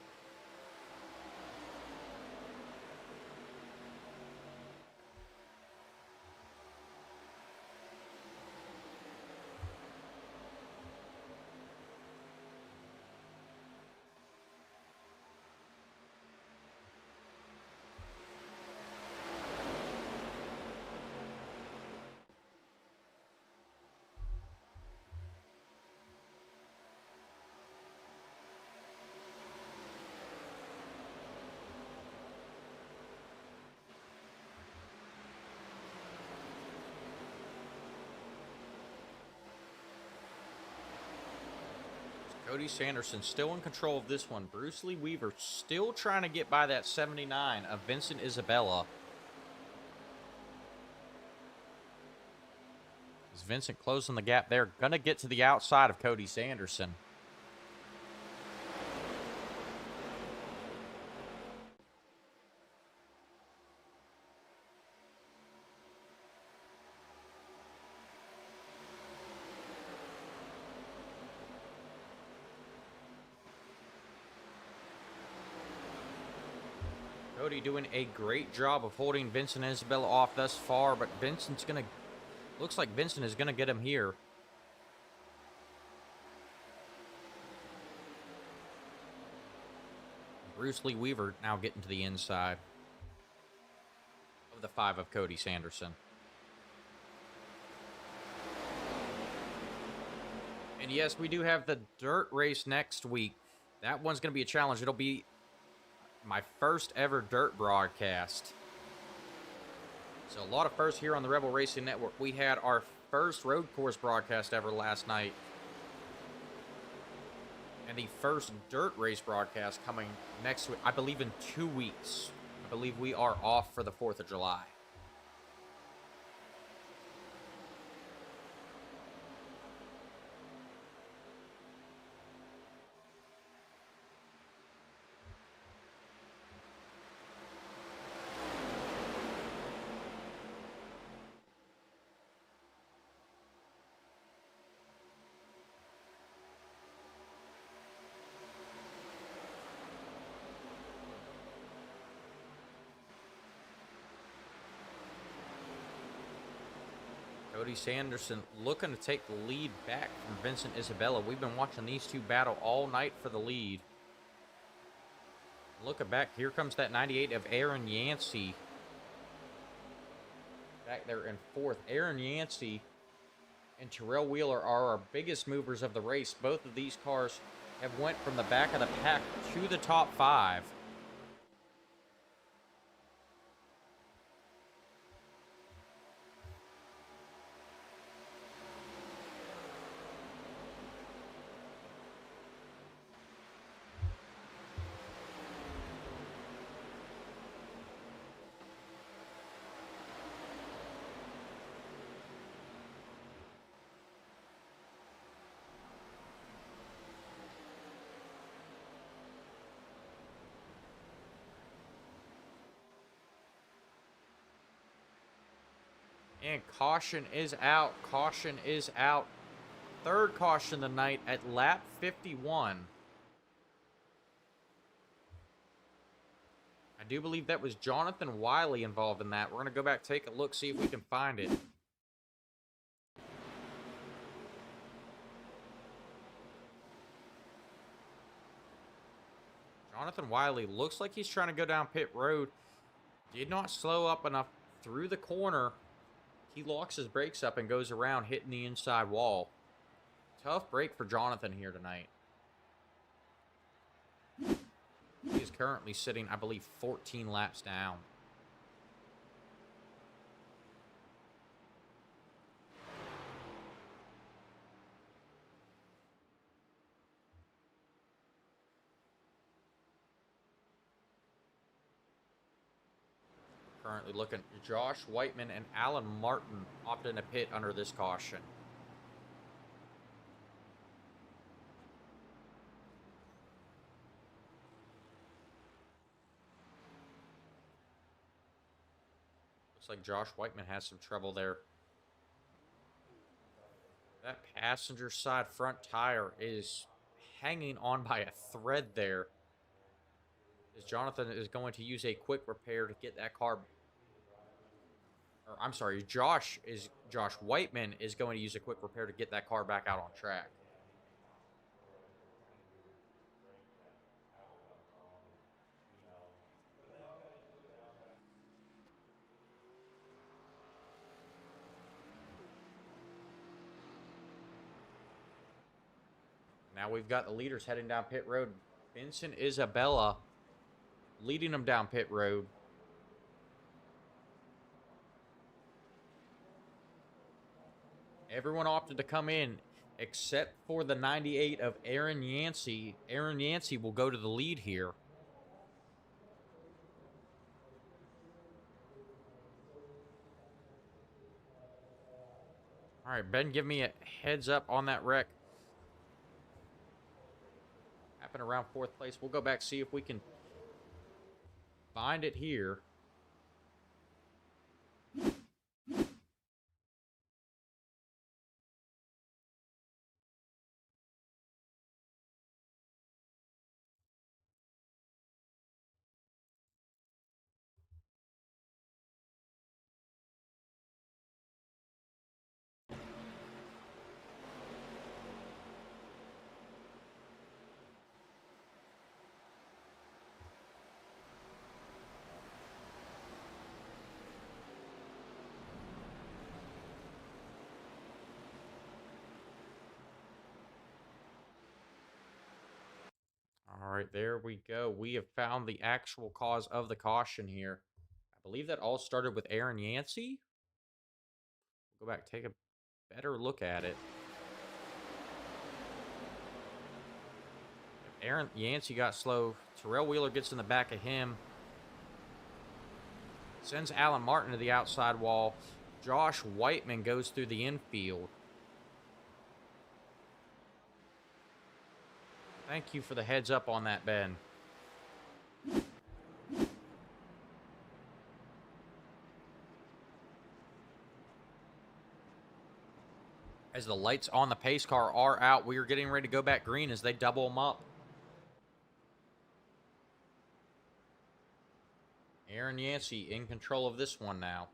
Cody Sanderson still in control of this one. Bruce Lee Weaver still trying to get by that 79 of Vincent Isabella. Is Vincent closing the gap there? Gonna get to the outside of Cody Sanderson. Cody doing a great job of holding Vincent and Isabella off thus far, but Vincent's gonna... Looks like Vincent is gonna get him here. Bruce Lee Weaver now getting to the inside of the 5 of Cody Sanderson. And yes, we do have the dirt race next week. That one's going to be a challenge. It'll be my first ever dirt broadcast. So a lot of firsts here on the Rebel Racing Network. We had our first road course broadcast ever last night. And the first dirt race broadcast coming next week, I believe in 2 weeks. I believe we are off for the 4th of July. Cody Sanderson looking to take the lead back from Vincent Isabella. We've been watching these two battle all night for the lead. Looking back, here comes that 98 of Aaron Yancey. Back there in fourth. Aaron Yancey and Terrell Wheeler are our biggest movers of the race. Both of these cars have went from the back of the pack to the top 5. And caution is out. Caution is out. Third caution of the night at lap 51. I do believe that was Jonathan Wiley involved in that. We're going to go back, take a look, see if we can find it. Jonathan Wiley looks like he's trying to go down pit road. Did not slow up enough through the corner. He locks his brakes up and goes around, hitting the inside wall. Tough break for Jonathan here tonight. He is currently sitting, I believe, 14 laps down. Currently looking, Josh Whiteman and Alan Martin opted in a pit under this caution. Looks like Josh Whiteman has some trouble there. That passenger side front tire is hanging on by a thread there. As Jonathan is going to use a quick repair to get that car. Or I'm sorry, Josh Whiteman is going to use a quick repair to get that car back out on track. Now we've got the leaders heading down pit road. Vincent Isabella leading them down pit road. Everyone opted to come in except for the 98 of Aaron Yancey. Aaron Yancey will go to the lead here. All right, Ben, give me a heads up on that wreck. Happened around fourth place. We'll go back, see if we can find it here. All right, there we go. We have found the actual cause of the caution here. I believe that all started with Aaron Yancey. We'll go back, take a better look at it. Aaron Yancey got slow. Terrell Wheeler gets in the back of him. Sends Alan Martin to the outside wall. Josh Whiteman goes through the infield. Thank you for the heads up on that, Ben. As the lights on the pace car are out, we are getting ready to go back green as they double them up. Aaron Yancey in control of this one now.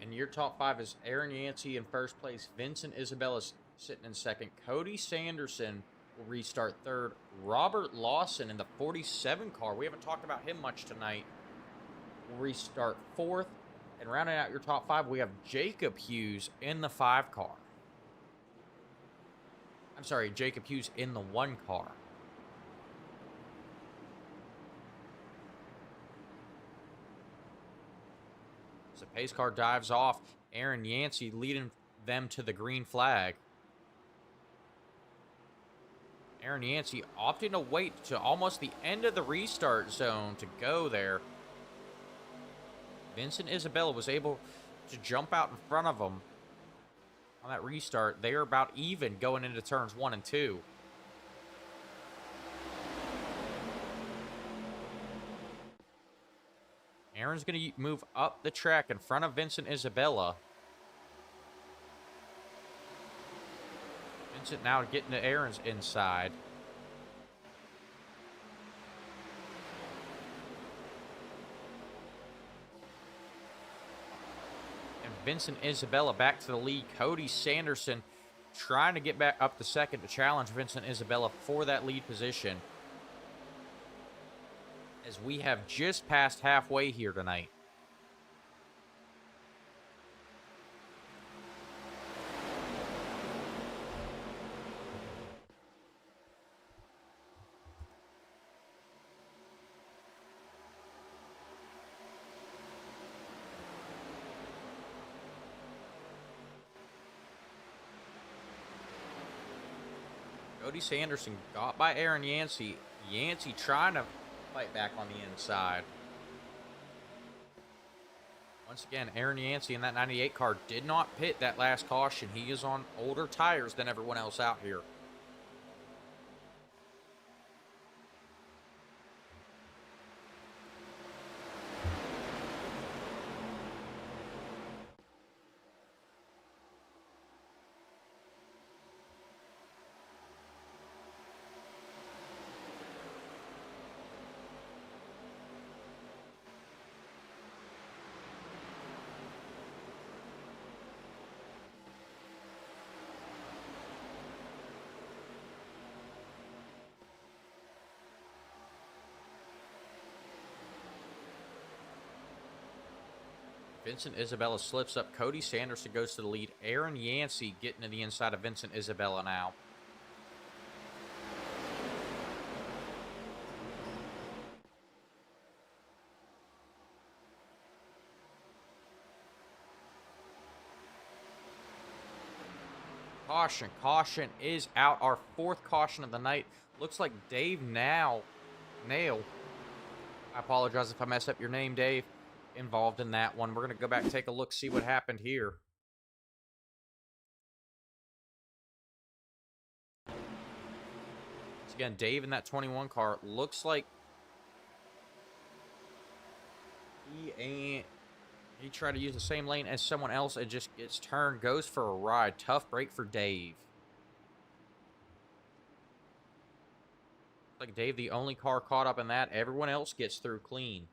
And your top 5 is Aaron Yancey in first place. Vincent Isabella sitting in second. Cody Sanderson will restart third. Robert Lawson in the 47 car, we haven't talked about him much tonight, will restart fourth. And rounding out your top 5, we have Jacob Hughes in the 5 car. I'm sorry, Jacob Hughes in the 1 car. As the pace car dives off, Aaron Yancey leading them to the green flag. Aaron Yancey opting to wait to almost the end of the restart zone to go there. Vincent Isabella was able to jump out in front of him on that restart. They are about even going into turns 1 and 2. Aaron's going to move up the track in front of Vincent Isabella. Vincent now getting to Aaron's inside. And Vincent Isabella back to the lead. Cody Sanderson trying to get back up the second to challenge Vincent Isabella for that lead position. As we have just passed halfway here tonight. Cody Sanderson got by Aaron Yancey. Yancey trying to fight back on the inside. Once again, Aaron Yancey in that 98 car did not pit that last caution. He is on older tires than everyone else out here. Vincent Isabella slips up. Cody Sanderson goes to the lead. Aaron Yancey getting to the inside of Vincent Isabella now. Caution. Caution is out. Our 4th caution of the night. Looks like Dave Nail. I apologize if I mess up your name, Dave. Involved in that one. We're going to go back and take a look, see what happened here. Once again, Dave in that 21 car. Looks like he tried to use the same lane as someone else and just gets turned, goes for a ride. Tough break for Dave. Like Dave, the only car caught up in that. Everyone else gets through clean.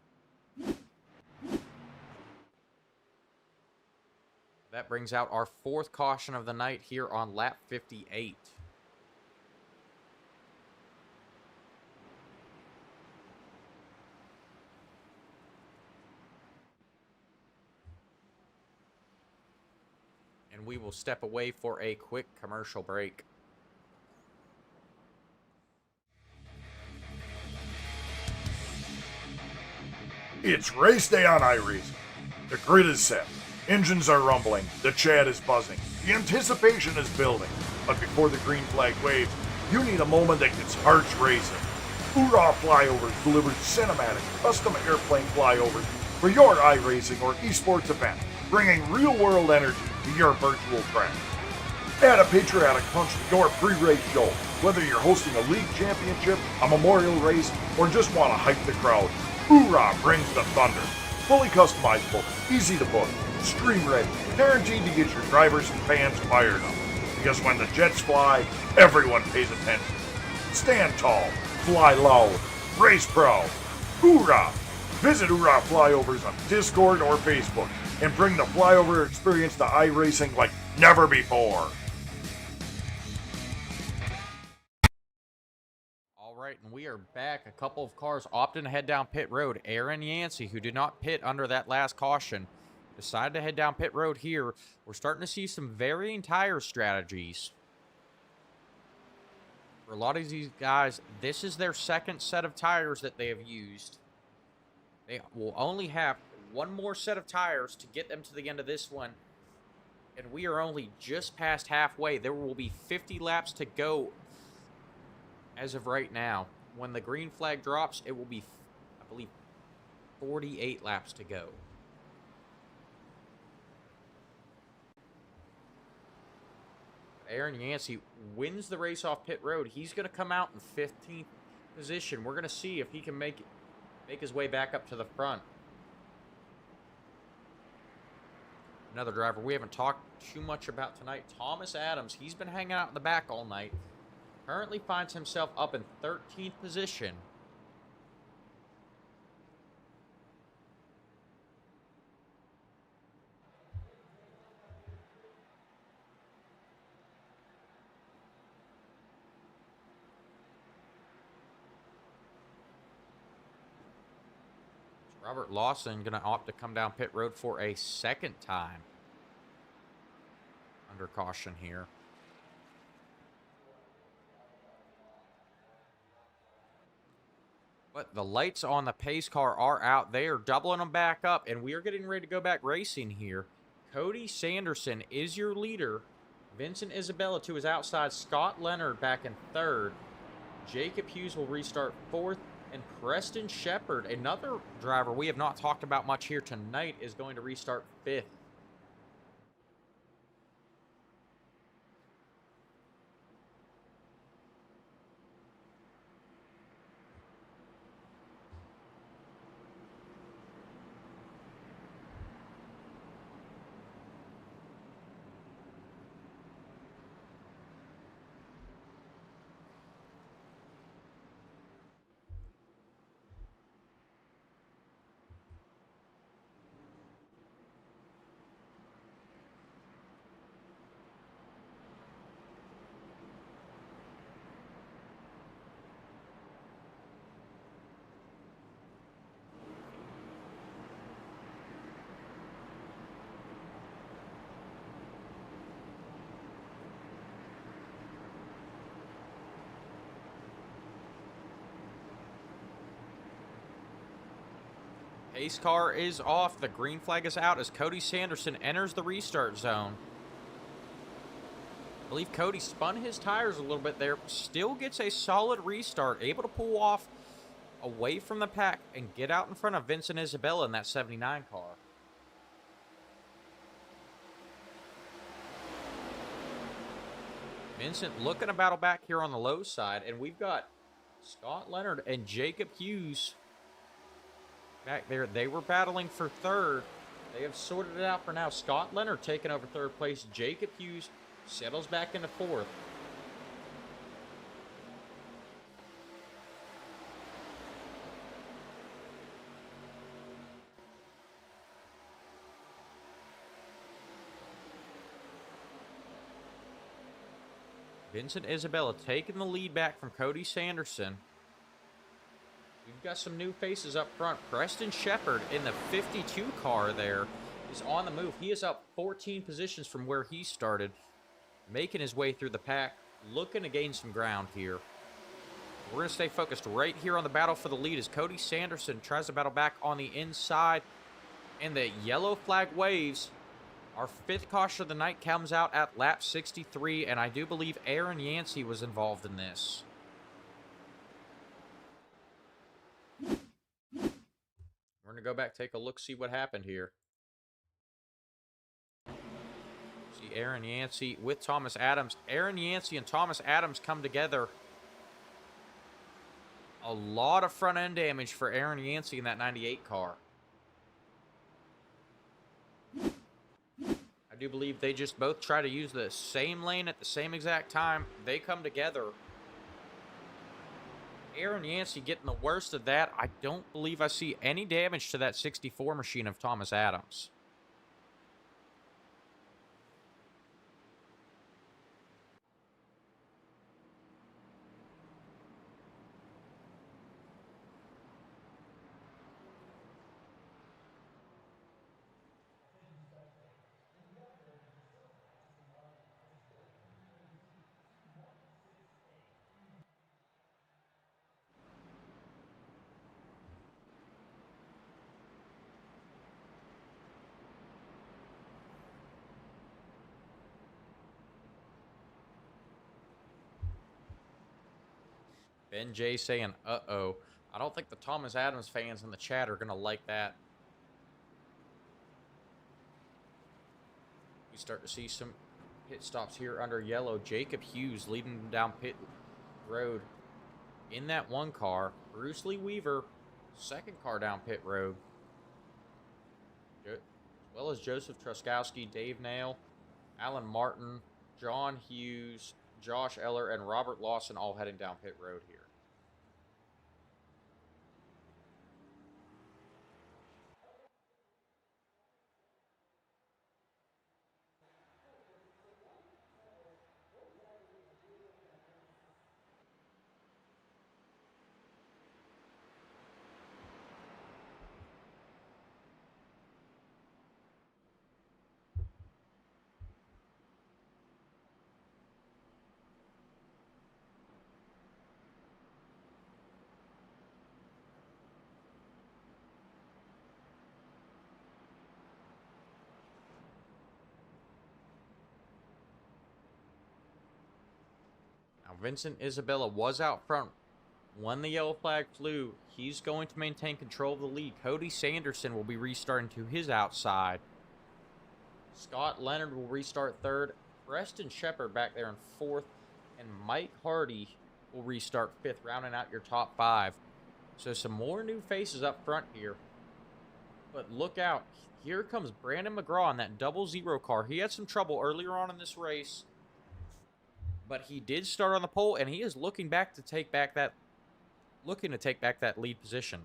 That brings out our 4th caution of the night here on lap 58. And we will step away for a quick commercial break. It's race day on iRacing. The grid is set. Engines are rumbling. The chat is buzzing. The anticipation is building. But before the green flag waves, you need a moment that gets hearts racing. Hoorah Flyovers delivers cinematic, custom airplane flyovers for your iRacing or esports event, bringing real-world energy to your virtual track. Add a patriotic punch to your pre-race show. Whether you're hosting a league championship, a memorial race, or just want to hype the crowd, Hoorah brings the thunder. Fully customizable, easy to book, stream ready, guaranteed to get your drivers and fans fired up. Because when the jets fly, everyone pays attention. Stand tall, fly loud, race proud. Hoorah! Visit Hoorah Flyovers on Discord or Facebook and bring the flyover experience to iRacing like never before. All right, and we are back. A couple of cars opting to head down pit road. Aaron Yancey, who did not pit under that last caution, decided to head down pit road here. We're starting to see some varying tire strategies. For a lot of these guys, this is their second set of tires that they have used. They will only have one more set of tires to get them to the end of this one. And we are only just past halfway. There will be 50 laps to go as of right now. When the green flag drops, it will be, I believe, 48 laps to go. Aaron Yancey wins the race off pit road. He's going to come out in 15th position. We're going to see if he can make his way back up to the front. Another driver we haven't talked too much about tonight, Thomas Adams. He's been hanging out in the back all night. Currently finds himself up in 13th position. Robert Lawson going to opt to come down pit road for a second time. Under caution here. But the lights on the pace car are out. They are doubling them back up, and we are getting ready to go back racing here. Cody Sanderson is your leader. Vincent Isabella to his outside. Scott Leonard back in third. Jacob Hughes will restart fourth. And Preston Shepard, another driver we have not talked about much here tonight, is going to restart fifth. Pace car is off. The green flag is out as Cody Sanderson enters the restart zone. I believe Cody spun his tires a little bit there. Still gets a solid restart. Able to pull off away from the pack and get out in front of Vincent Isabella in that 79 car. Vincent looking to battle back here on the low side. And we've got Scott Leonard and Jacob Hughes back there. They were battling for third. They have sorted it out for now. Scott Leonard taking over third place. Jacob Hughes settles back into fourth. Vincent Isabella taking the lead back from Cody Sanderson. We've got some new faces up front. Preston Shepard in the 52 car there is on the move. He is up 14 positions from where he started, making his way through the pack, looking to gain some ground here. We're going to stay focused right here on the battle for the lead as Cody Sanderson tries to battle back on the inside, and the yellow flag waves. Our fifth caution of the night comes out at lap 63, and I do believe Aaron Yancey was involved in this. We're going to go back, take a look, see what happened here. See Aaron Yancey with Thomas Adams. Aaron Yancey and Thomas Adams come together. A lot of front end damage for Aaron Yancey in that 98 car. I do believe they just both try to use the same lane at the same exact time. They come together. Aaron Yancey getting the worst of that. I don't believe I see any damage to that 64 machine of Thomas Adams. Ben J saying, uh-oh. I don't think the Thomas Adams fans in the chat are going to like that. We start to see some pit stops here under yellow. Jacob Hughes leading them down pit road in that one car. Bruce Lee Weaver, second car down pit road. As well as Joseph Truskowski, Dave Nail, Alan Martin, John Hughes, Josh Eller, and Robert Lawson all heading down pit road here. Now, Vincent Isabella was out front when the yellow flag flew. He's going to maintain control of the lead. Cody Sanderson will be restarting to his outside. Scott Leonard will restart third. Preston Shepard back there in fourth. And Mike Hardy will restart fifth, rounding out your top five. So some more new faces up front here. But look out. Here comes Brandon McGraw in that 00 car. He had some trouble earlier on in this race, but he did start on the pole, and he is looking to take back that lead position.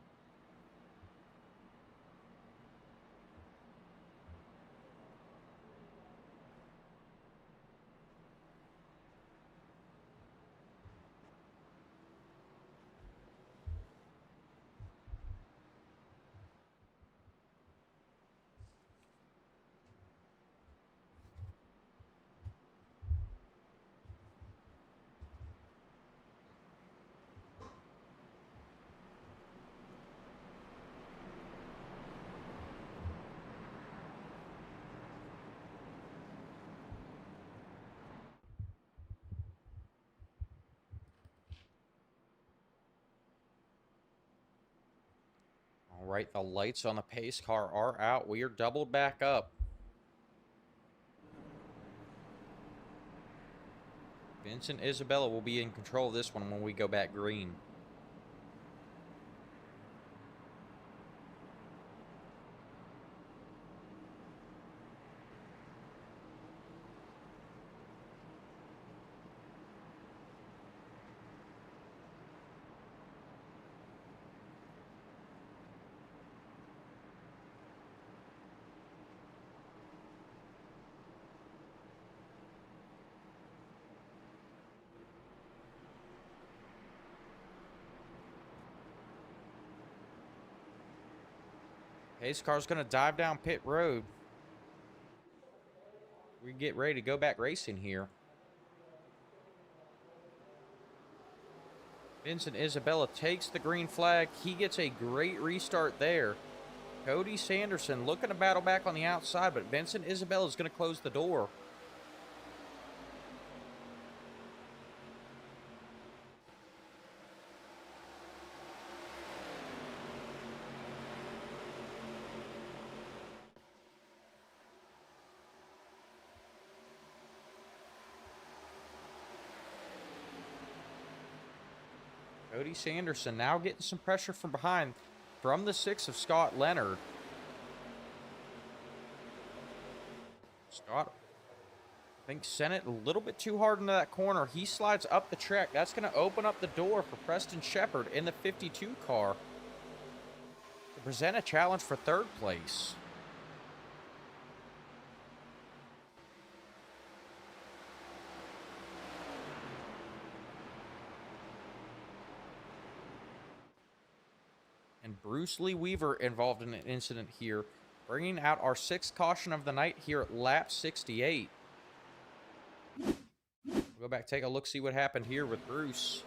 All right, the lights on the pace car are out. We are doubled back up. Vincent Isabella will be in control of this one when we go back green. Pace car's going to dive down pit road. We get ready to go back racing here. Vincent Isabella takes the green flag. He gets a great restart there. Cody Sanderson looking to battle back on the outside, but Vincent Isabella is going to close the door. Cody Sanderson now getting some pressure from behind from the 6 of Scott Leonard. Scott, I think, sent it a little bit too hard into that corner. He slides up the track. That's going to open up the door for Preston Shepard in the 52 car to present a challenge for third place. And Bruce Lee Weaver involved in an incident here, bringing out our 6th caution of the night here at lap 68. We'll go back, take a look, see what happened here with Bruce.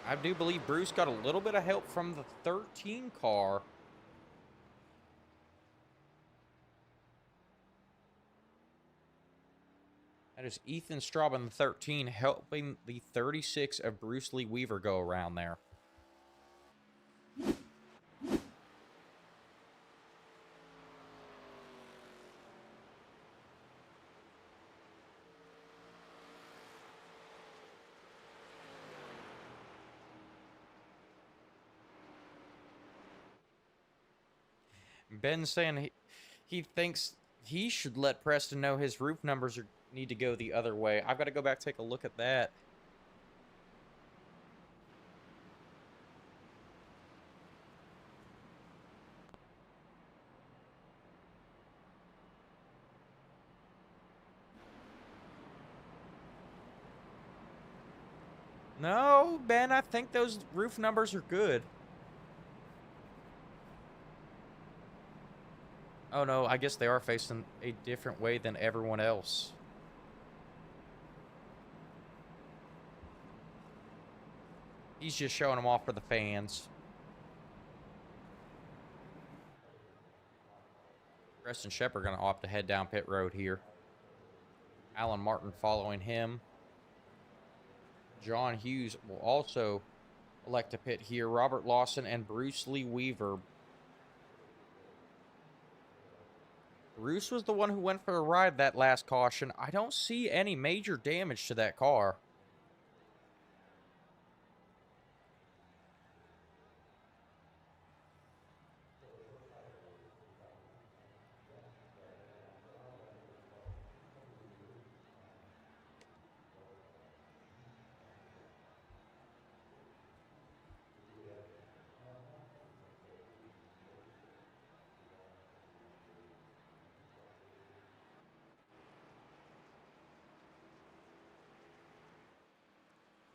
I do believe Bruce got a little bit of help from the 13 car. That is Ethan Straub in the 13, helping the 36 of Bruce Lee Weaver go around there. Ben's saying he thinks he should let Preston know his roof numbers need to go the other way. I've got to go back take a look at that. No, Ben, I think those roof numbers are good. Oh no, I guess they are facing a different way than everyone else. He's just showing them off for the fans. Preston Shepard going to opt to head down pit road here. Alan Martin following him. John Hughes will also elect to pit here. Robert Lawson and Bruce Lee Weaver. Bruce was the one who went for a ride that last caution. I don't see any major damage to that car.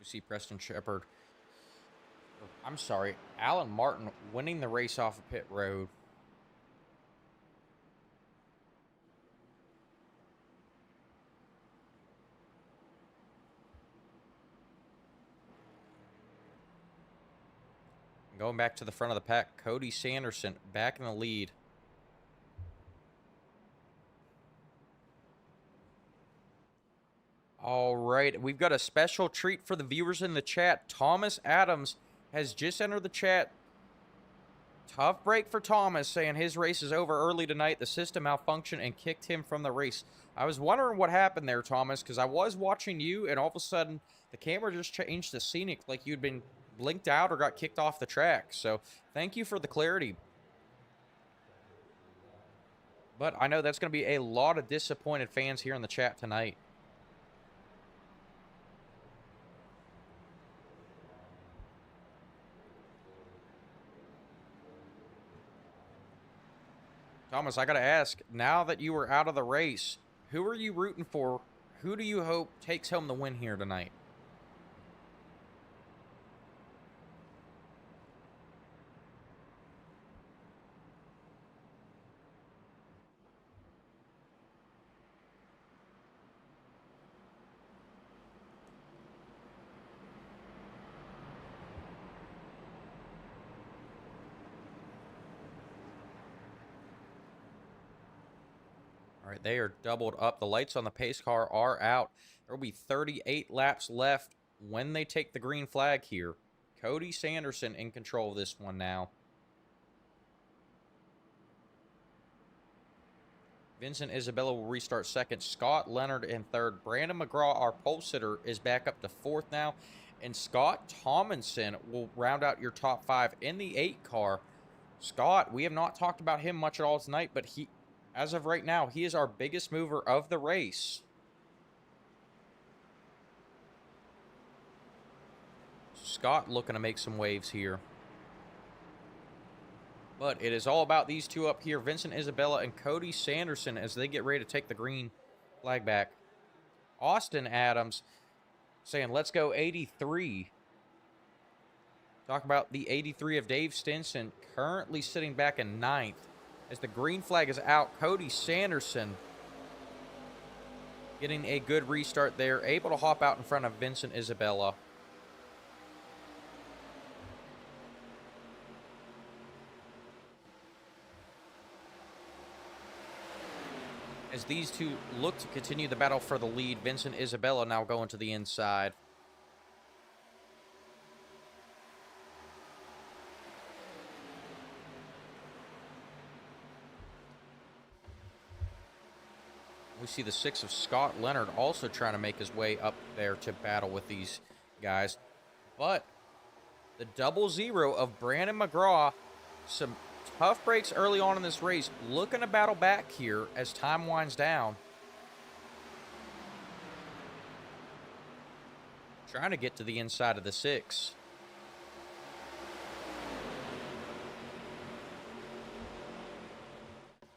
You see Preston Shepard. I'm sorry, Alan Martin winning the race off of pit road. Going back to the front of the pack, Cody Sanderson back in the lead. All right, we've got a special treat for the viewers in the chat. Thomas Adams has just entered the chat. Tough break for Thomas, saying his race is over early tonight. The system malfunctioned and kicked him from the race. I was wondering what happened there, Thomas, because I was watching you, and all of a sudden, the camera just changed to scenic, like you'd been blinked out or got kicked off the track. So, thank you for the clarity. But I know that's going to be a lot of disappointed fans here in the chat tonight. Thomas, I got to ask, now that you were out of the race, who are you rooting for? Who do you hope takes home the win here tonight? All right, they are doubled up. The lights on the pace car are out. There will be 38 laps left when they take the green flag here. Cody Sanderson in control of this one now. Vincent Isabella will restart second. Scott Leonard in third. Brandon McGraw, our pole sitter, is back up to fourth now. And Scott Tomlinson will round out your top five in the 8 car. Scott, we have not talked about him much at all tonight, but he, as of right now, he is our biggest mover of the race. Scott looking to make some waves here. But it is all about these two up here, Vincent Isabella and Cody Sanderson, as they get ready to take the green flag back. Austin Adams saying, let's go 83. Talk about the 83 of Dave Stinson, currently sitting back in 9th. As the green flag is out, Cody Sanderson getting a good restart there, able to hop out in front of Vincent Isabella. as these two look to continue the battle for the lead. Vincent Isabella now going to the inside. We see the 6 of Scott Leonard also trying to make his way up there to battle with these guys. But the 00 of Brandon McGraw, some tough breaks early on in this race, looking to battle back here as time winds down. Trying to get to the inside of the 6.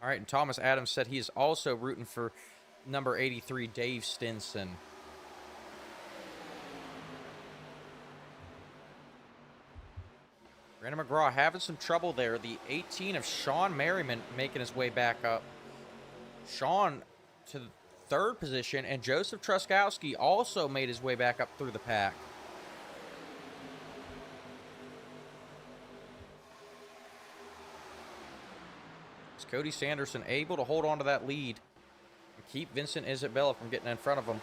All right, and Thomas Adams said he is also rooting for number 83, Dave Stinson. Brandon McGraw having some trouble there. The 18 of Sean Merriman making his way back up. Sean to the 3rd position, and Joseph Truskowski also made his way back up through the pack. Is Cody Sanderson able to hold on to that lead and keep Vincent Isabella from getting in front of him?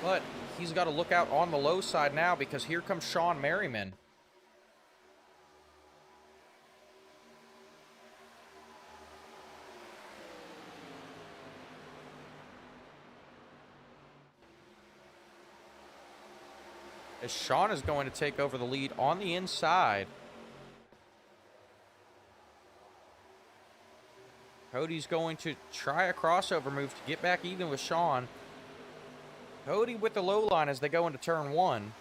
But he's got to look out on the low side now, because here comes Sean Merriman. As Sean is going to take over the lead on the inside. Cody's going to try a crossover move to get back even with Sean. Cody with the low line as they go into turn 1.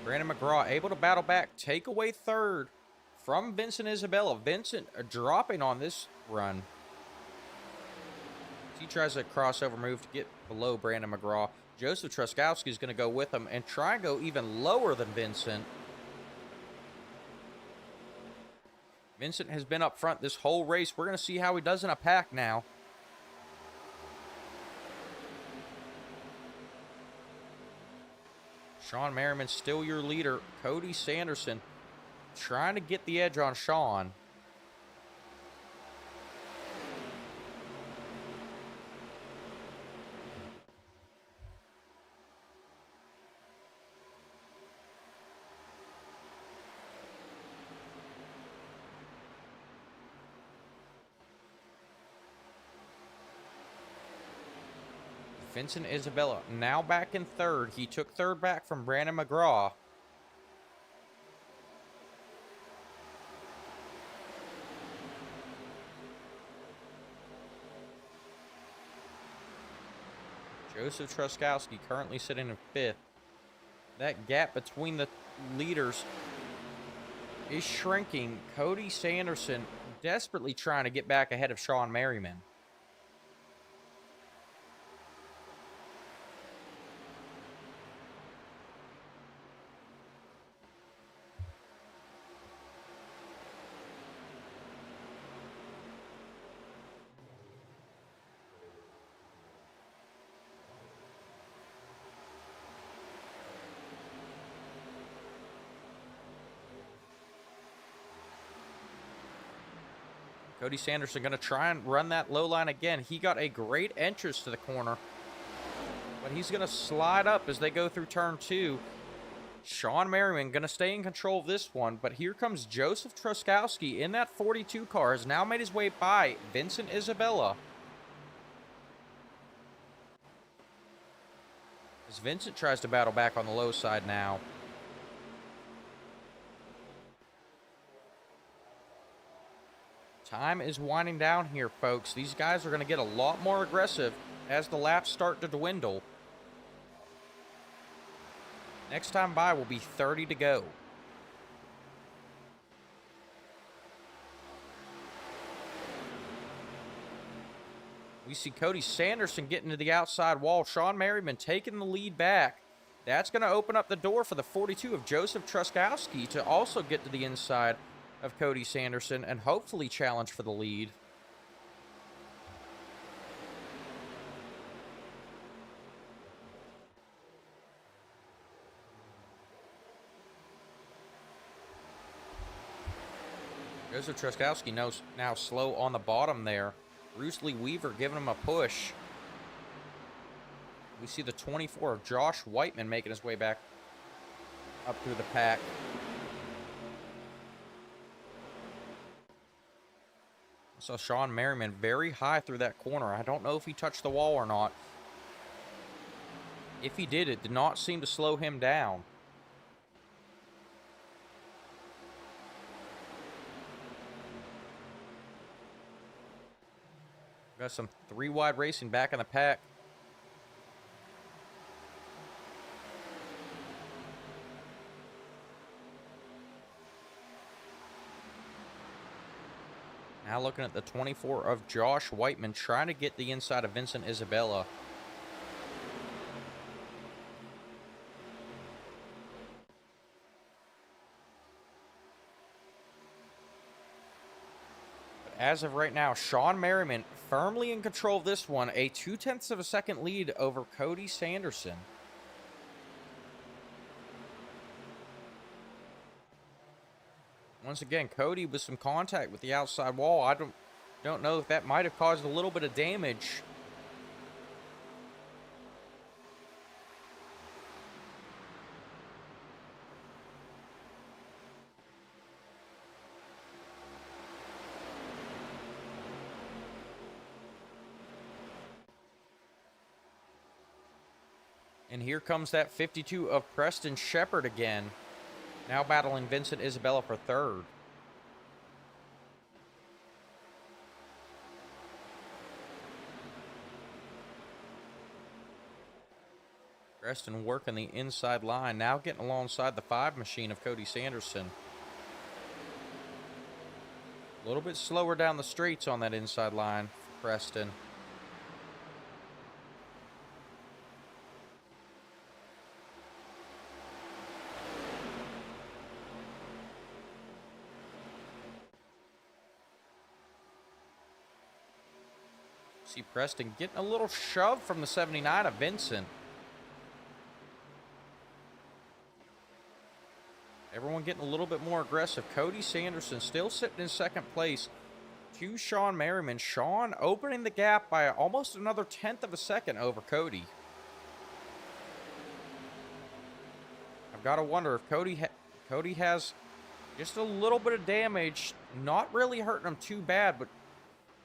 Brandon McGraw able to battle back, take away 3rd from Vincent Isabella. Vincent dropping on this run. He tries a crossover move to get below Brandon McGraw. Joseph Truskowski is going to go with him and try and go even lower than Vincent. Vincent has been up front this whole race. We're going to see how he does in a pack now. Sean Merriman still your leader. Cody Sanderson trying to get the edge on Sean. Vincent Isabella now back in 3rd. He took 3rd back from Brandon McGraw. Joseph Truskowski currently sitting in 5th. That gap between the leaders is shrinking. Cody Sanderson desperately trying to get back ahead of Sean Merriman. Cody Sanderson going to try and run that low line again. He got a great entrance to the corner, but he's going to slide up as they go through turn 2. Sean Merriman going to stay in control of this one, but here comes Joseph Truskowski in that 42 car. Has now made his way by Vincent Isabella. As Vincent tries to battle back on the low side now. Time is winding down here, folks. These guys are going to get a lot more aggressive as the laps start to dwindle. Next time by will be 30 to go. We see Cody Sanderson getting to the outside wall. Sean Merriman taking the lead back. That's going to open up the door for the 42 of Joseph Truskowski to also get to the inside of Cody Sanderson and hopefully challenge for the lead. Joseph Truskowski now slow on the bottom there. Bruce Lee Weaver giving him a push. We see the 24 of Josh Whiteman making his way back up through the pack. So Sean Merriman very high through that corner. I don't know if he touched the wall or not. If he did, it did not seem to slow him down. Got some 3-wide racing back in the pack. Now looking at the 24 of Josh Whiteman, trying to get the inside of Vincent Isabella. But as of right now, Sean Merriman firmly in control of this one. A 0.2 of a second lead over Cody Sanderson. Once again, Cody with some contact with the outside wall. I don't know if that might have caused a little bit of damage. And here comes that 52 of Preston Shepard again. Now battling Vincent Isabella for third. Preston working the inside line. Now getting alongside the 5 machine of Cody Sanderson. A little bit slower down the straights on that inside line for Preston. See Preston getting a little shove from the 79 of Vincent. Everyone getting a little bit more aggressive. Cody Sanderson still sitting in second place to Sean Merriman. Sean opening the gap by almost another 1/10 of a second over Cody. I've got to wonder if Cody has just a little bit of damage. Not really hurting him too bad, but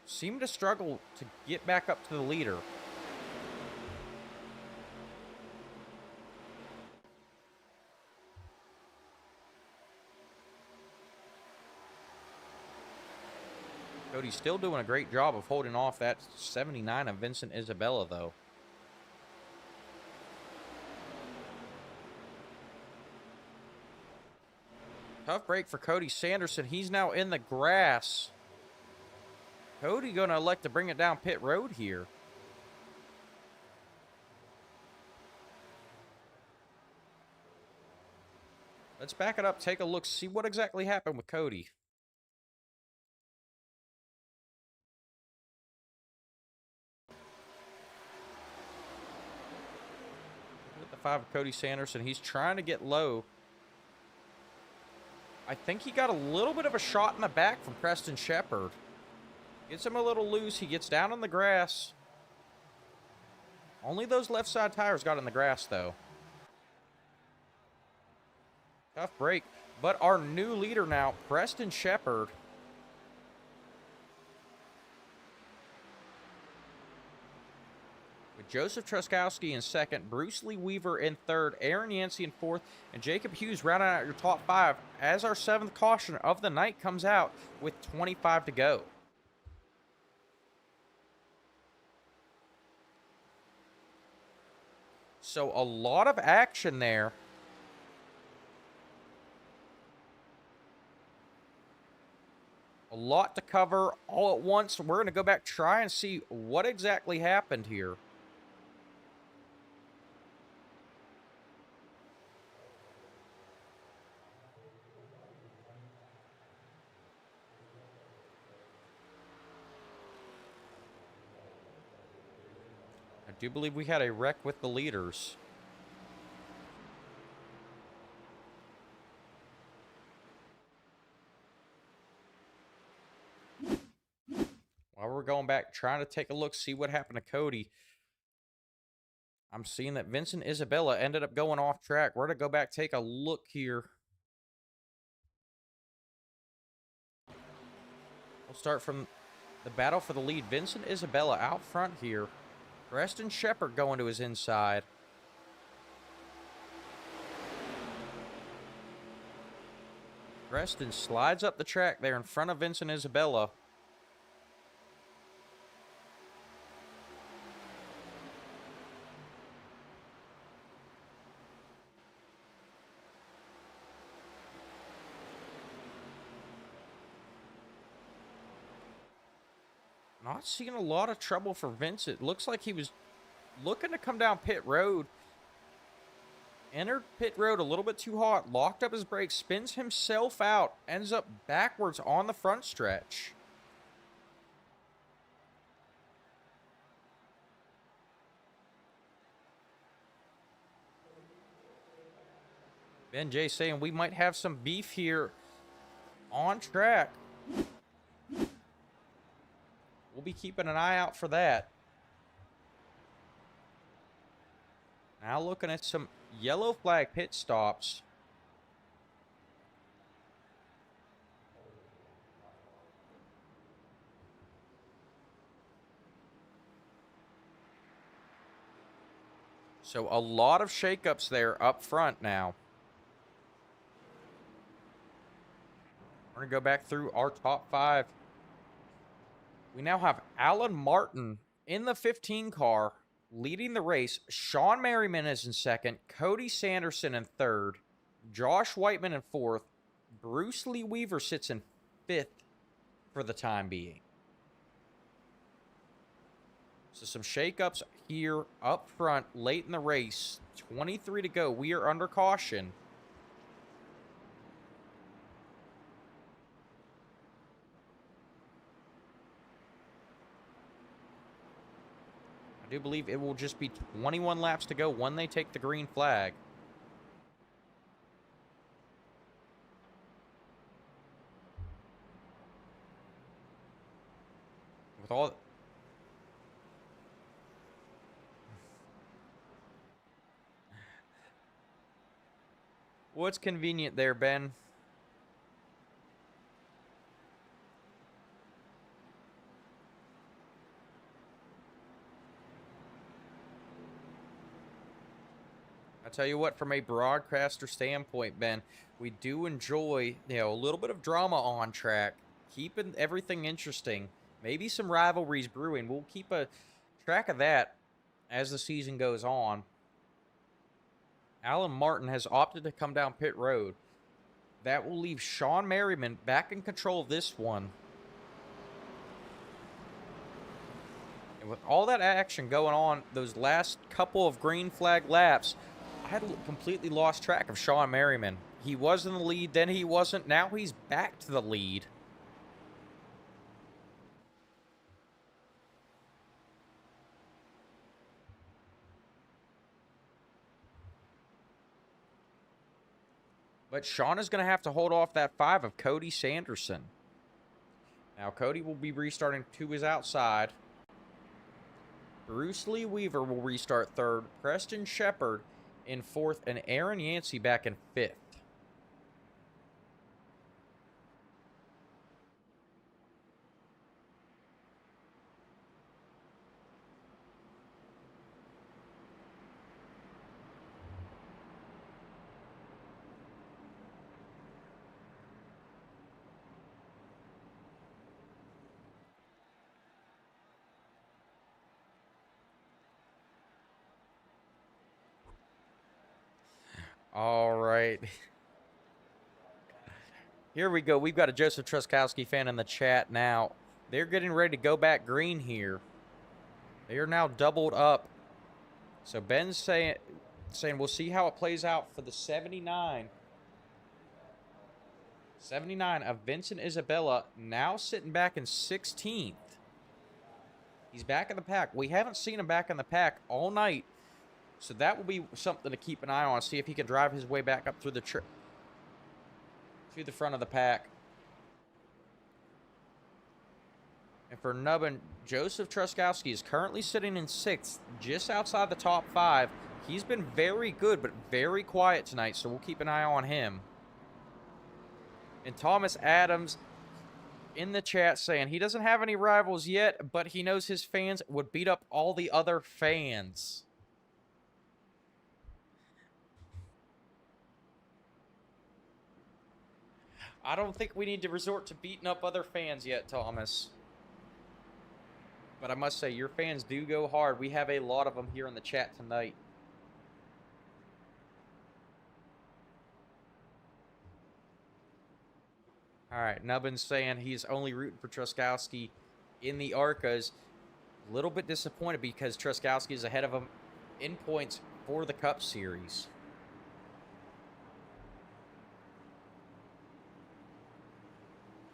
seemed to struggle to get back up to the leader. Cody's still doing a great job of holding off that 79 of Vincent Isabella, though. Tough break for Cody Sanderson. He's now in the grass. Cody going to elect to bring it down pit road here. Let's back it up, take a look, see what exactly happened with Cody. With the 5 of Cody Sanderson, he's trying to get low. I think he got a little bit of a shot in the back from Preston Shepard. Gets him a little loose. He gets down on the grass. Only those left side tires got in the grass, though. Tough break. But our new leader now, Preston Shepard. With Joseph Truskowski in second, Bruce Lee Weaver in third, Aaron Yancey in fourth, and Jacob Hughes rounding out your top 5 as our 7th caution of the night comes out with 25 to go. So a lot of action there. A lot to cover all at once. We're going to go back, try and see what exactly happened here. I do believe we had a wreck with the leaders. going back, trying to take a look, see what happened to Cody. I'm seeing that Vincent Isabella ended up going off track. We're going to go back, take a look here. We'll start from the battle for the lead. Vincent Isabella out front here. Preston Shepard going to his inside. Preston slides up the track there in front of Vincent Isabella. Not seeing a lot of trouble for Vincent. Looks like he was looking to come down pit road. Entered pit road a little bit too hot. Locked up his brakes. Spins himself out. Ends up backwards on the front stretch. Ben J saying we might have some beef here on track. We'll be keeping an eye out for that. Now looking at some yellow flag pit stops. So a lot of shakeups there up front now. We're going to go back through our top 5. We now have Alan Martin in the 15 car leading the race. Sean Merriman is in second. Cody Sanderson in third. Josh Whiteman in fourth. Bruce Lee Weaver sits in fifth for the time being. So some shakeups here up front late in the race. 23 to go. We are under caution. I do believe it will just be 21 laps to go when they take the green flag. With all... What's convenient there, Ben? I tell you what, from a broadcaster standpoint, Ben, we do enjoy, a little bit of drama on track, keeping everything interesting. Maybe some rivalries brewing. We'll keep a track of that as the season goes on. Alan Martin has opted to come down pit road. That will leave Sean Merriman back in control of this one. And with all that action going on, those last couple of green flag laps, I had completely lost track of Sean Merriman. He was in the lead, then he wasn't. Now he's back to the lead. But Sean is going to have to hold off that 5 of Cody Sanderson. Now Cody will be restarting to his outside. Bruce Lee Weaver will restart third. Preston Shepard in fourth, and Aaron Yancey back in fifth. All right. Here we go. We've got a Joseph Truskowski fan in the chat now. They're getting ready to go back green here. They are now doubled up. So Ben's saying we'll see how it plays out for the 79. 79 of Vincent Isabella, now sitting back in 16th. He's back in the pack. We haven't seen him back in the pack all night. So that will be something to keep an eye on. See if he can drive his way back up through the front of the pack. And for Nubbin, Joseph Truskowski is currently sitting in 6th, just outside the top 5. He's been very good, but very quiet tonight, so we'll keep an eye on him. And Thomas Adams in the chat saying he doesn't have any rivals yet, but he knows his fans would beat up all the other fans. I don't think we need to resort to beating up other fans yet, Thomas. But I must say, your fans do go hard. We have a lot of them here in the chat tonight. All right, Nubbin's saying he's only rooting for Truskowski in the ARCAs. A little bit disappointed because Truskowski is ahead of him in points for the Cup Series.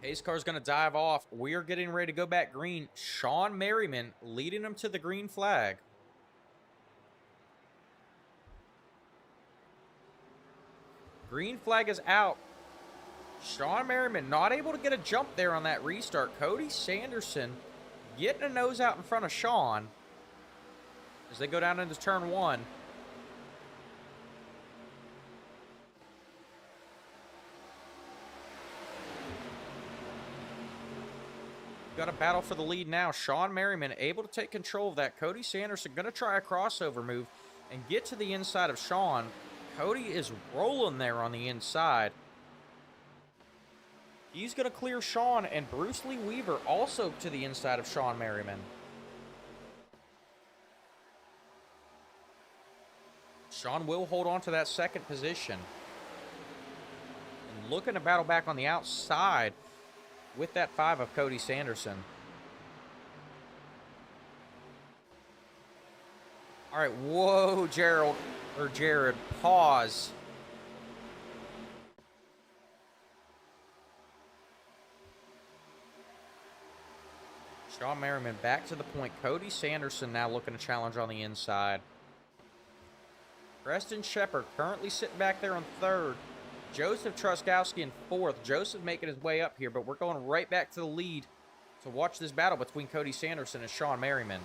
Pace car's going to dive off. We are getting ready to go back green. Sean Merriman leading him to the green flag. Green flag is out. Sean Merriman not able to get a jump there on that restart. Cody Sanderson getting a nose out in front of Sean as they go down into turn 1. Got a battle for the lead now. Sean Merriman able to take control of that. Cody Sanderson going to try a crossover move and get to the inside of Sean. Cody is rolling there on the inside. He's going to clear Sean, and Bruce Lee Weaver also to the inside of Sean Merriman. Sean will hold on to that second position. And looking to battle back on the outside with that 5 of Cody Sanderson. All right, whoa, Jared, pause. Sean Merriman back to the point. Cody Sanderson now looking to challenge on the inside. Preston Shepard currently sitting back there on 3rd. Joseph Truskowski in 4th. Joseph making his way up here, but we're going right back to the lead to watch this battle between Cody Sanderson and Sean Merriman.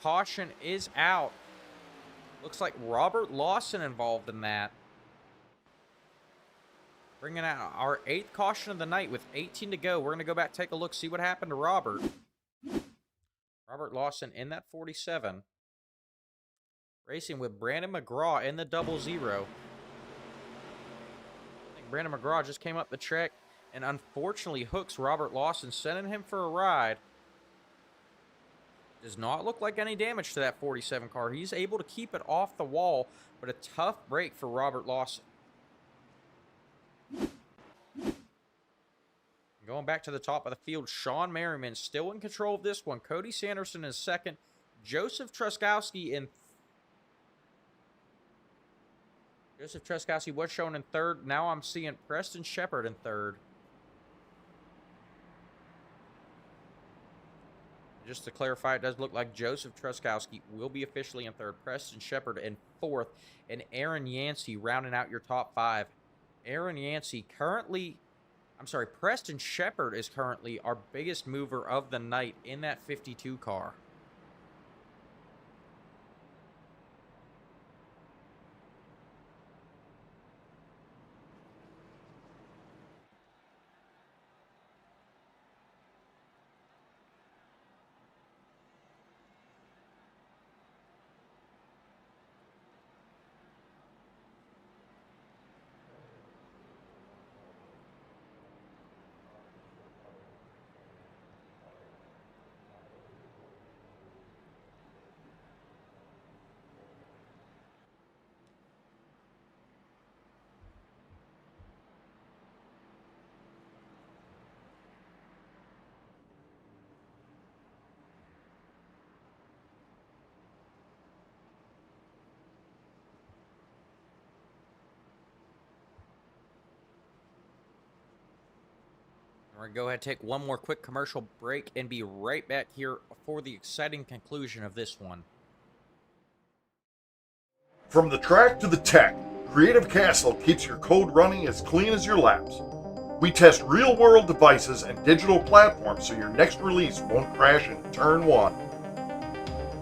Caution is out. Looks like Robert Lawson involved in that. Bringing out our 8th caution of the night with 18 to go. We're going to go back, take a look, see what happened to Robert. Robert Lawson in that 47. Racing with Brandon McGraw in the 00. I think Brandon McGraw just came up the track and unfortunately hooks Robert Lawson, sending him for a ride. Does not look like any damage to that 47 car. He's able to keep it off the wall, but a tough break for Robert Lawson. Going back to the top of the field, Sean Merriman still in control of this one. Cody Sanderson is 2nd. Joseph Truskowski was shown in 3rd. Now I'm seeing Preston Shepard in 3rd. Just to clarify, it does look like Joseph Truskowski will be officially in 3rd. Preston Shepard in 4th. And Aaron Yancey rounding out your top 5. Preston Shepard is currently our biggest mover of the night in that 52 car. We're going to go ahead and take one more quick commercial break and be right back here for the exciting conclusion of this one. From the track to the tech, Creative Castle keeps your code running as clean as your laps. We test real-world devices and digital platforms so your next release won't crash in turn one.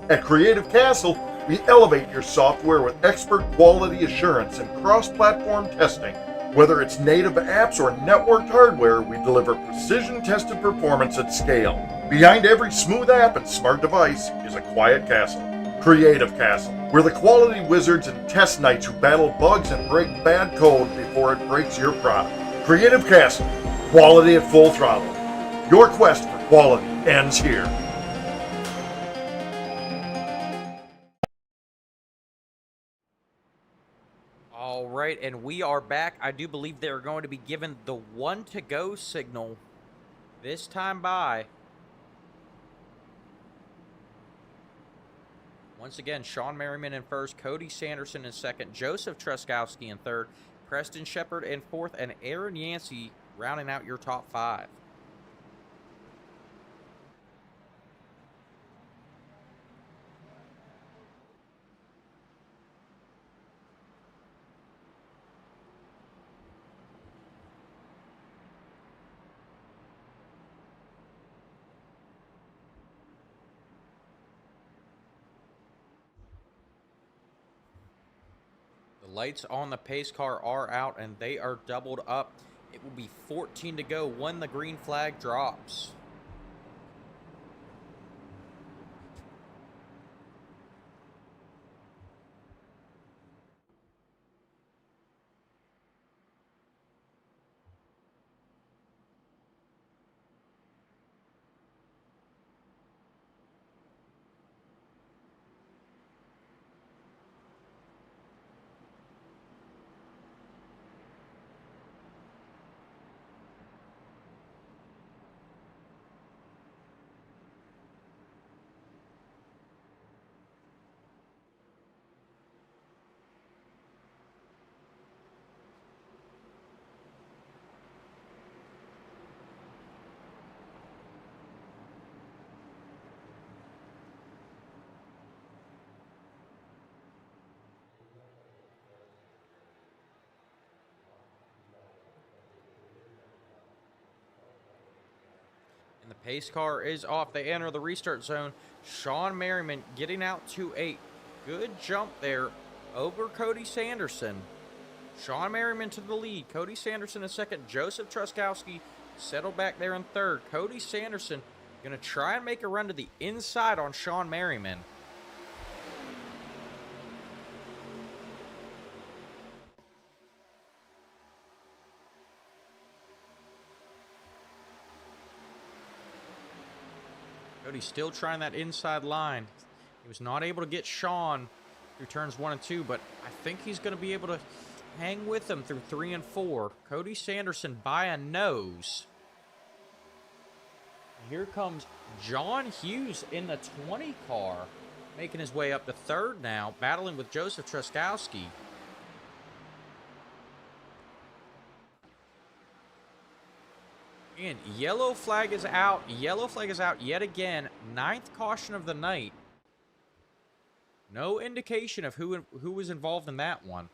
At Creative Castle, we elevate your software with expert quality assurance and cross-platform testing. Whether it's native apps or networked hardware, we deliver precision-tested performance at scale. Behind every smooth app and smart device is a quiet castle. Creative Castle. We're the quality wizards and test knights who battle bugs and break bad code before it breaks your product. Creative Castle. Quality at full throttle. Your quest for quality ends here. All right, and we are back. I do believe they're going to be given the 1 to go signal this time by. Once again, Sean Merriman in first, Cody Sanderson in second, Joseph Truskowski in third, Preston Shepard in fourth, and Aaron Yancey rounding out your top 5. The lights on the pace car are out, and they are doubled up. It will be 14 to go when the green flag drops. And the pace car is off. They enter the restart zone. Sean Merriman getting out to a good jump there over Cody Sanderson. Sean Merriman to the lead. Cody Sanderson in second. Joseph Truskowski settled back there in third. Cody Sanderson going to try and make a run to the inside on Sean Merriman. Cody's still trying that inside line. He was not able to get Sean through turns 1 and 2, but I think he's going to be able to hang with him through 3 and 4. Cody Sanderson by a nose. Here comes John Hughes in the 20 car, making his way up to third now, battling with Joseph Truskowski. And yellow flag is out. Yellow flag is out yet again. 9th caution of the night. No indication of who was involved in that one.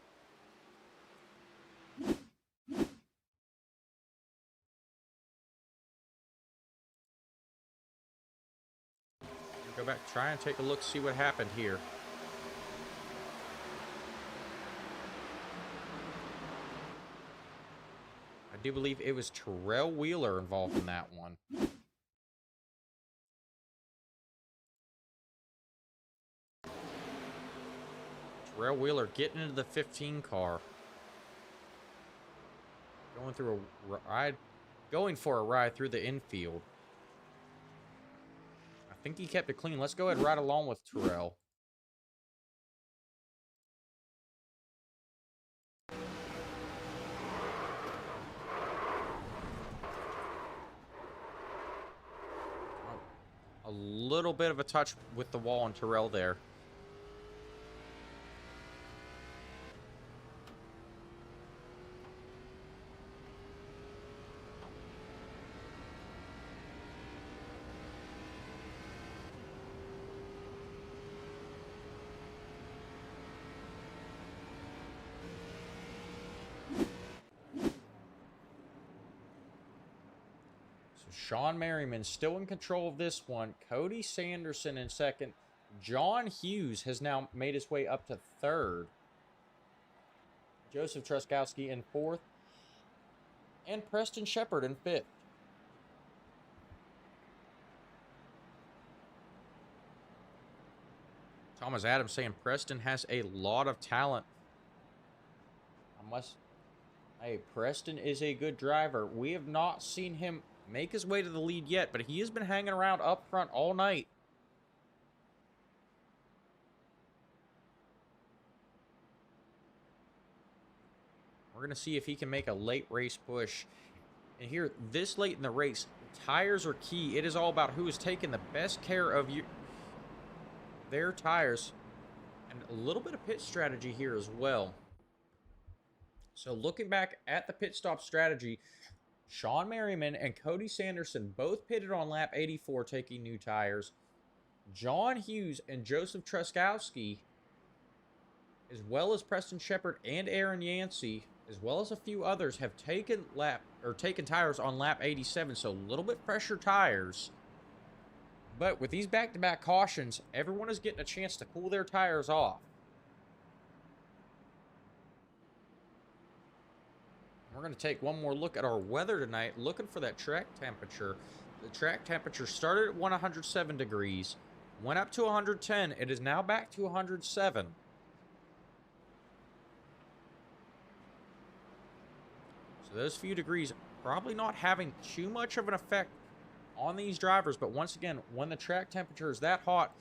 Go back, try and take a look, see what happened here. I do believe it was Terrell Wheeler involved in that one. Terrell Wheeler getting into the 15 car. Going for a ride through the infield. I think he kept it clean. Let's go ahead and ride along with Terrell. A little bit of a touch with the wall on Terrell there. So Sean Merriman still in control of this one. Cody Sanderson in second. John Hughes has now made his way up to third. Joseph Truskowski in fourth. And Preston Shepard in fifth. Thomas Adams saying Preston has a lot of talent. Hey, Preston is a good driver. We have not seen him make his way to the lead yet, but he has been hanging around up front all night. We're going to see if he can make a late race push. And here, this late in the race, tires are key. It is all about who is taking the best care of their tires. And a little bit of pit strategy here as well. So looking back at the pit stop strategy, Sean Merriman and Cody Sanderson both pitted on lap 84 taking new tires. John Hughes and Joseph Truskowski, as well as Preston Shepard and Aaron Yancey, as well as a few others, have taken tires on lap 87, so a little bit fresher tires. But with these back-to-back cautions, everyone is getting a chance to cool their tires off. We're going to take one more look at our weather tonight, looking for that track temperature. The track temperature started at 107 degrees, went up to 110. It is now back to 107. So those few degrees probably not having too much of an effect on these drivers. But once again, when the track temperature is that hot,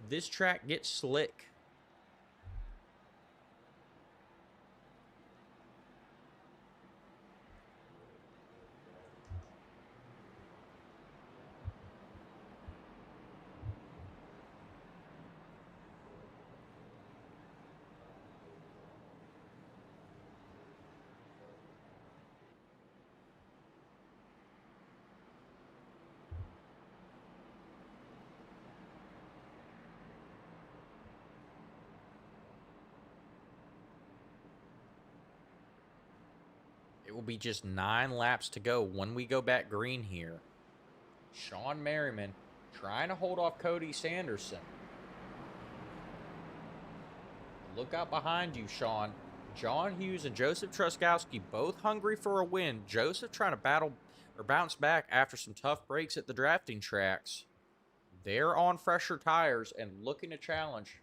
this track gets slick. It will be just 9 laps to go when we go back green here. Sean Merriman trying to hold off Cody Sanderson. Look out behind you, Sean. John Hughes and Joseph Truskowski both hungry for a win. Joseph trying to bounce back after some tough breaks at the drafting tracks. They're on fresher tires and looking to challenge.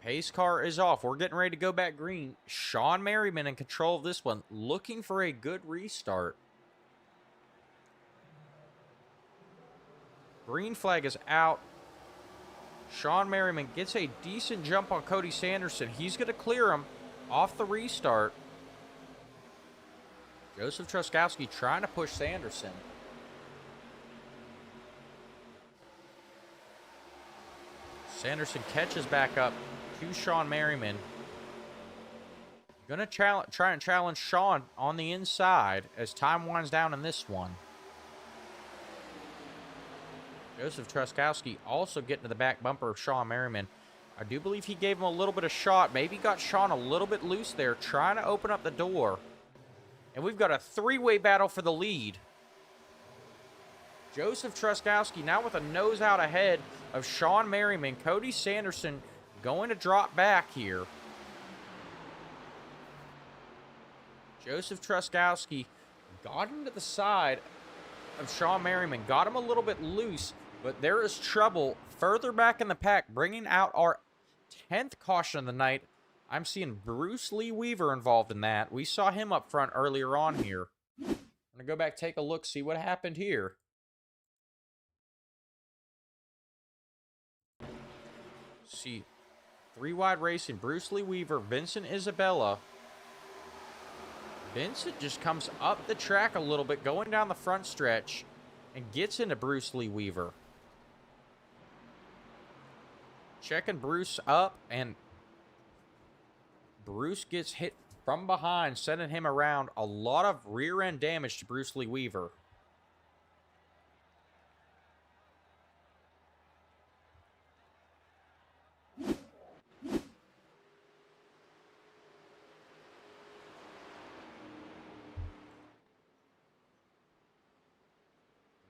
Pace car is off. We're getting ready to go back green. Sean Merriman in control of this one, looking for a good restart. Green flag is out. Sean Merriman gets a decent jump on Cody Sanderson. He's going to clear him off the restart. Joseph Truskowski trying to push Sanderson. Sanderson catches back up to Sean Merriman. Gonna try and challenge Sean on the inside as time winds down in this one. Joseph Truskowski also getting to the back bumper of Sean Merriman. I do believe he gave him a little bit of shot. Maybe got Sean a little bit loose there, trying to open up the door. And we've got a 3-way battle for the lead. Joseph Truskowski now with a nose out ahead of Sean Merriman. Cody Sanderson going to drop back here. Joseph Truskowski got him to the side of Sean Merriman. Got him a little bit loose, but there is trouble further back in the pack, bringing out our 10th caution of the night. I'm seeing Bruce Lee Weaver involved in that. We saw him up front earlier on here. I'm going to go back, take a look, see what happened here. See, 3 wide racing. Bruce Lee Weaver, Vincent Isabella. Vincent just comes up the track a little bit, going down the front stretch, and gets into Bruce Lee Weaver. Checking Bruce up, and Bruce gets hit from behind, sending him around. A lot of rear end damage to Bruce Lee Weaver.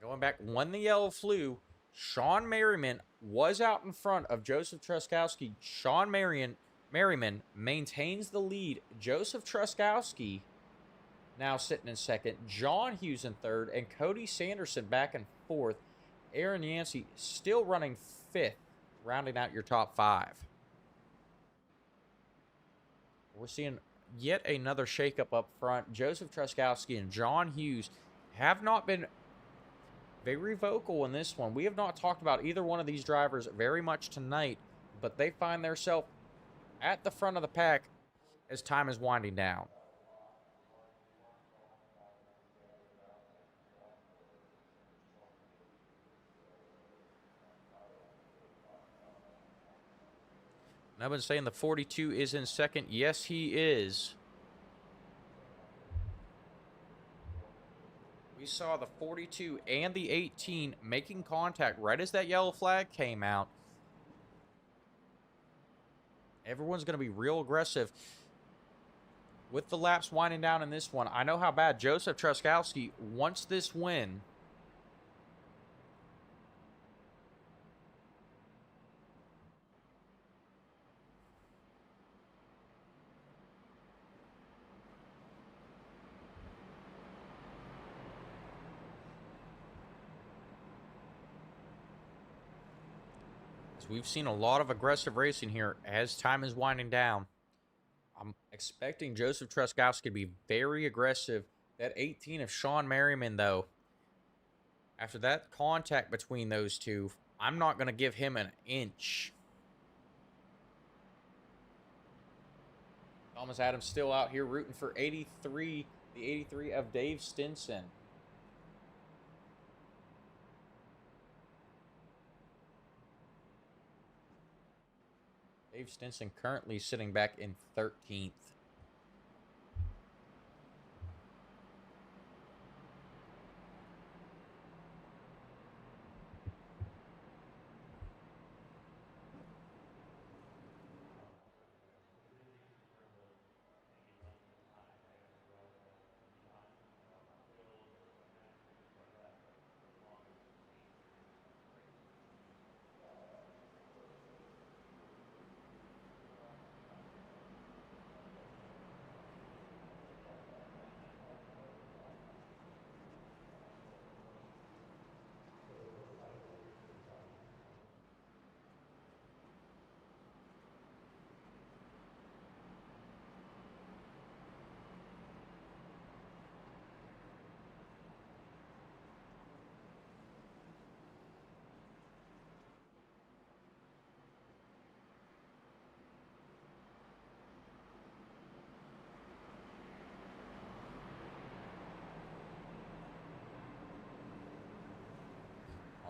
Going back, when the yellow flew, Sean Merriman was out in front of Joseph Truskowski. Sean Merriman maintains the lead. Joseph Truskowski now sitting in second. John Hughes in third. And Cody Sanderson back in fourth. Aaron Yancey still running fifth, rounding out your top 5. We're seeing yet another shakeup up front. Joseph Truskowski and John Hughes have not been very vocal in this one. We have not talked about either one of these drivers very much tonight, but they find themselves at the front of the pack as time is winding down. And I've been saying the 42 is in second. Yes, he is. We saw the 42 and the 18 making contact right as that yellow flag came out. Everyone's going to be real aggressive with the laps winding down in this one. I know how bad Joseph Truskowski wants this win. We've seen a lot of aggressive racing here as time is winding down. I'm expecting Joseph Truskowski to be very aggressive. That 18 of Sean Merriman, though, after that contact between those two, I'm not going to give him an inch. Thomas Adams still out here rooting for 83, the 83 of Dave Stinson. Dave Stinson currently sitting back in 13th.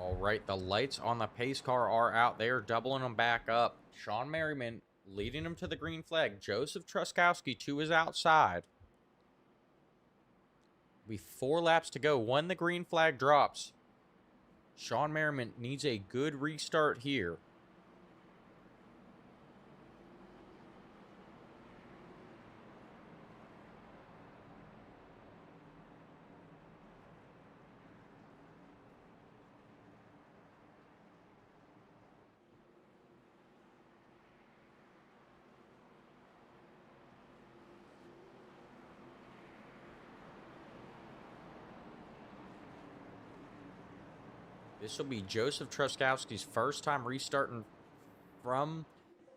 All right, the lights on the pace car are out. They are doubling them back up. Sean Merriman leading him to the green flag. Joseph Truskowski to his outside. Be 4 laps to go. When the green flag drops, Sean Merriman needs a good restart here. This will be Joseph Truskowski's first time restarting from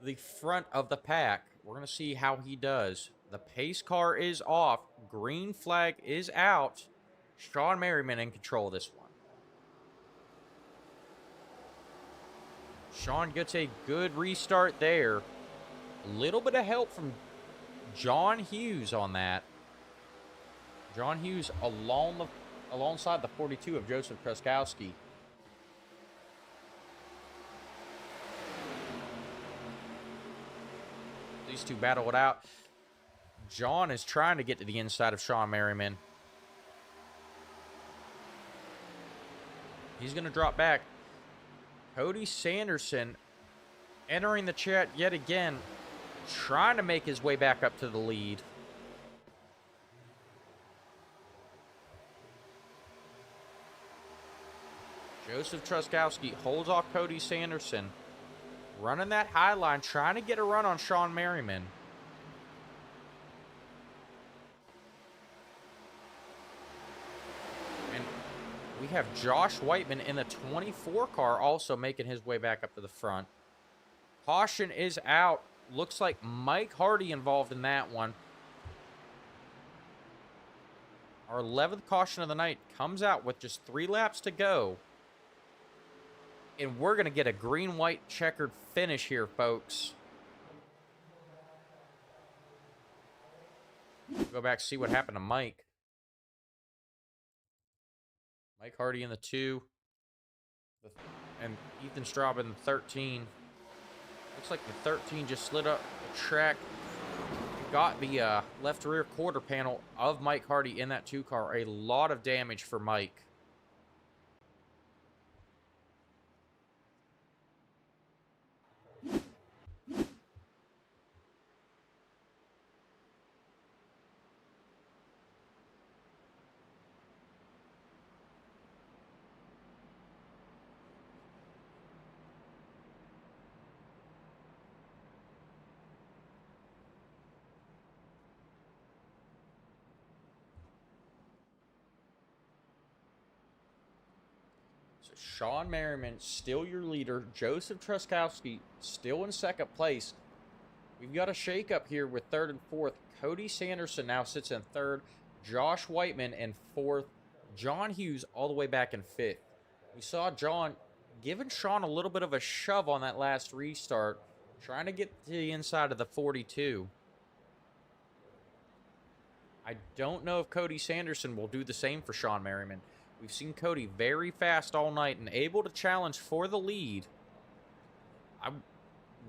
the front of the pack. We're going to see how he does. The pace car is off. Green flag is out. Sean Merriman in control of this one. Sean gets a good restart there. A little bit of help from John Hughes on that. John Hughes alongside the 42 of Joseph Truskowski. These two battle it out. John is trying to get to the inside of Sean Merriman. He's going to drop back. Cody Sanderson entering the chat yet again, trying to make his way back up to the lead. Joseph Truskowski holds off Cody Sanderson. Running that high line, trying to get a run on Sean Merriman. And we have Josh Whiteman in the 24 car also making his way back up to the front. Caution is out. Looks like Mike Hardy involved in that one. Our 11th caution of the night comes out with just 3 laps to go. And we're going to get a green-white checkered finish here, folks. Go back, see what happened to Mike. Mike Hardy in the 2. And Ethan Straub in the 13. Looks like the 13 just slid up the track. Got the left rear quarter panel of Mike Hardy in that 2 car. A lot of damage for Mike. Sean Merriman, still your leader. Joseph Truskowski, still in 2nd place. We've got a shakeup here with 3rd and 4th. Cody Sanderson now sits in 3rd. Josh Whiteman in 4th. John Hughes all the way back in 5th. We saw John giving Sean a little bit of a shove on that last restart, trying to get to the inside of the 42. I don't know if Cody Sanderson will do the same for Sean Merriman. We've seen Cody very fast all night and able to challenge for the lead. I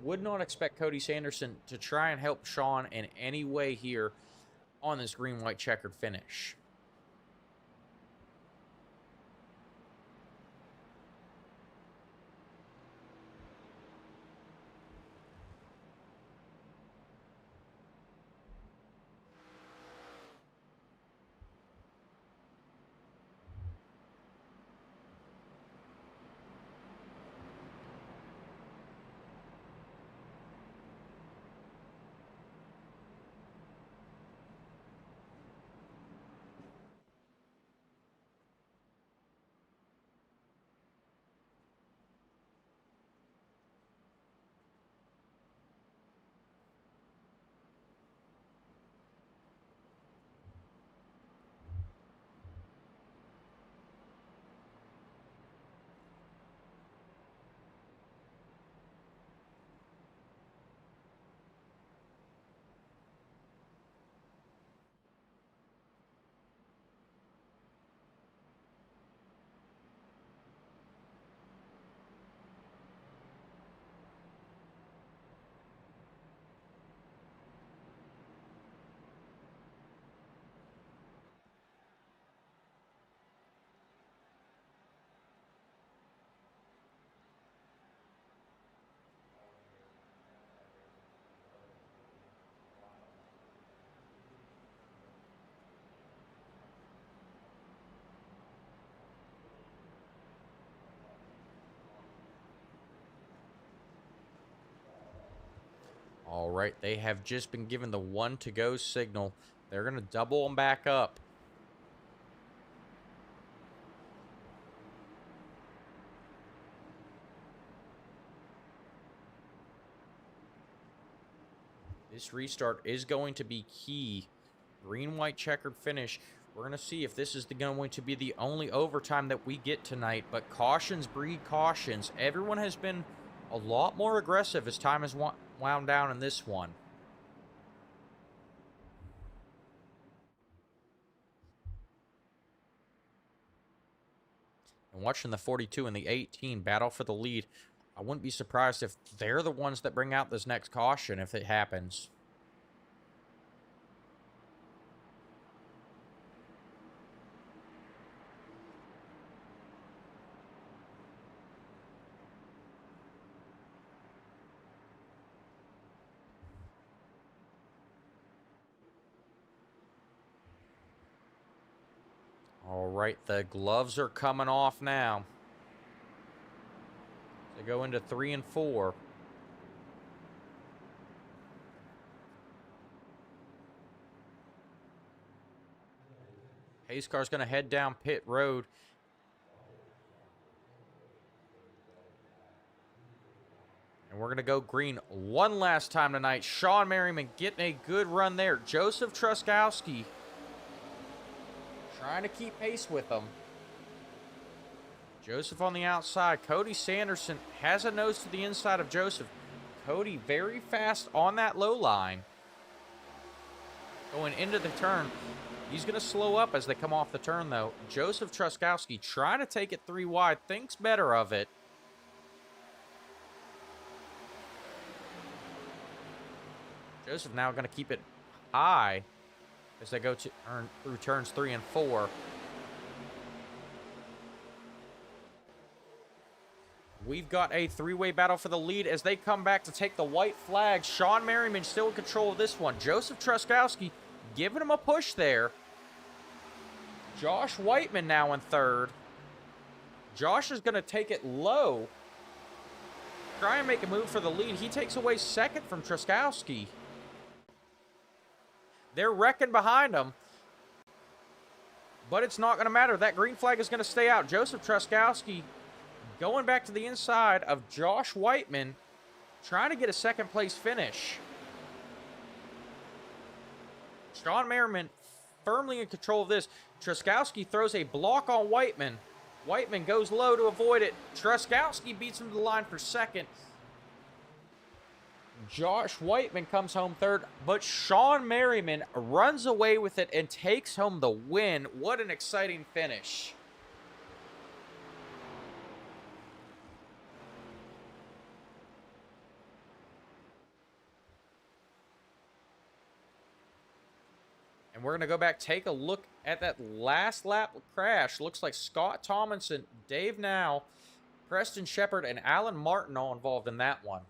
would not expect Cody Sanderson to try and help Sean in any way here on this green-white checkered finish. All right, they have just been given the 1 to go signal. They're going to double them back up. This restart is going to be key. Green-white checkered finish. We're going to see if this is going to be the only overtime that we get tonight. But cautions breed cautions. Everyone has been a lot more aggressive as time has wound down in this one. And watching the 42 and the 18 battle for the lead, I wouldn't be surprised if they're the ones that bring out this next caution if it happens. All right, the gloves are coming off now. They go into 3 and 4. Pace car's going to head down pit road. And we're going to go green one last time tonight. Sean Merriman getting a good run there. Joseph Truskowski trying to keep pace with them. Joseph on the outside. Cody Sanderson has a nose to the inside of Joseph. Cody very fast on that low line. Going into the turn. He's going to slow up as they come off the turn, though. Joseph Truskowski trying to take it 3 wide. Thinks better of it. Joseph now going to keep it high as they go through turns 3 and 4. We've got a 3-way battle for the lead as they come back to take the white flag. Sean Merriman still in control of this one. Joseph Truskowski giving him a push there. Josh Whiteman now in third. Josh is going to take it low. Try and make a move for the lead. He takes away second from Truskowski. They're wrecking behind him. But it's not going to matter. That green flag is going to stay out. Joseph Truskowski going back to the inside of Josh Whiteman, trying to get a second place finish. Sean Merriman firmly in control of this. Truskowski throws a block on Whiteman. Whiteman goes low to avoid it. Truskowski beats him to the line for second. Josh Whiteman comes home third, but Sean Merriman runs away with it and takes home the win. What an exciting finish. And we're going to go back, take a look at that last lap crash. Looks like Scott Tomlinson, Dave Now, Preston Shepard, and Alan Martin all involved in that one.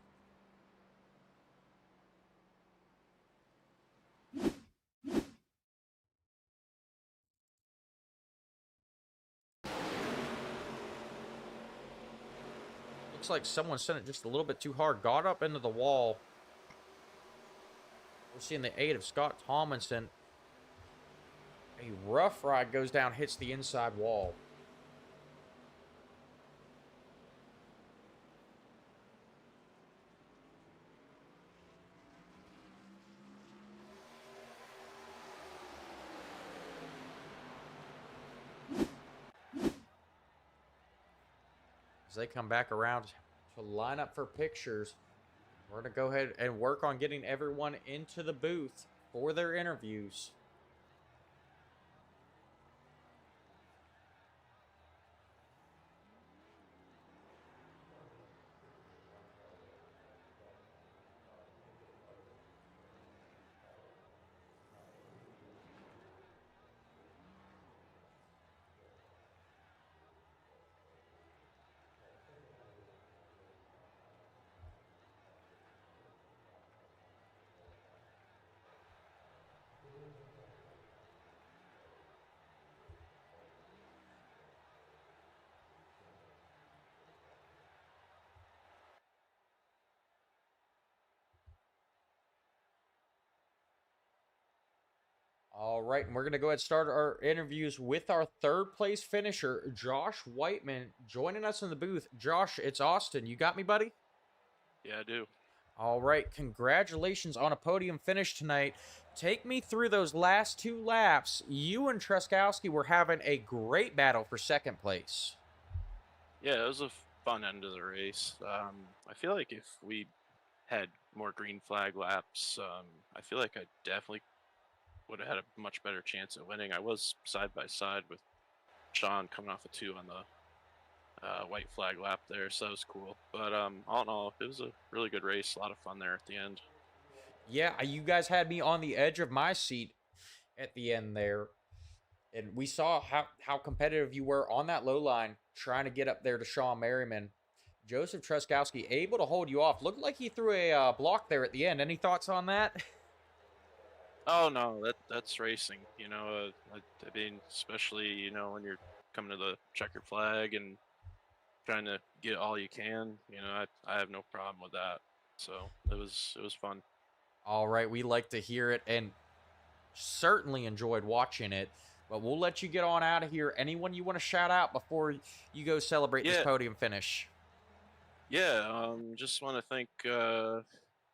Looks like someone sent it just a little bit too hard. Got up into the wall. We're seeing the 8 of Scott Tomlinson. A rough ride goes down, hits the inside wall. As they come back around to line up for pictures, we're going to go ahead and work on getting everyone into the booth for their interviews. All right, and we're going to go ahead and start our interviews with our third place finisher, Josh Whiteman, joining us in the booth. Josh, it's Austin. You got me, buddy? Yeah, I do. All right, congratulations on a podium finish tonight. Take me through those last 2 laps. You and Truskowski were having a great battle for second place. Yeah, it was a fun end of the race. I feel like if we had more green flag laps, I feel like I definitely would have had a much better chance at winning. I was side by side with Sean coming off a 2 on the white flag lap there, so that was cool. But all in all, it was a really good race, a lot of fun there at the end. Yeah, you guys had me on the edge of my seat at the end there. And we saw how competitive you were on that low line, trying to get up there to Sean Merriman. Joseph Truskowski able to hold you off. Looked like he threw a block there at the end. Any thoughts on that? Oh no, that's racing. I mean, especially when you're coming to the checkered flag and trying to get all you can. I have no problem with that. So it was fun. All right, we like to hear it and certainly enjoyed watching it. But we'll let you get on out of here. Anyone you want to shout out before you go celebrate this Yeah, podium finish? yeah. Just want to thank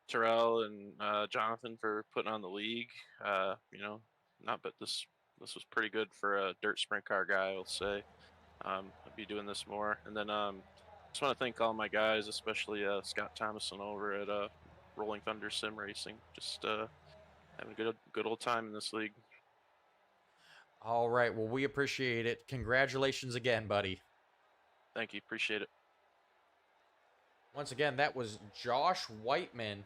Terrell and Jonathan for putting on the league. Not but this was pretty good for a dirt sprint car guy, I'll say. I'll be doing this more, and then just want to thank all my guys, especially Scott Thomason over at Rolling Thunder Sim Racing. Just having a good old time in this league. All right, well, we appreciate it. Congratulations again, buddy. Thank you, appreciate it. Once again, that was Josh Whiteman,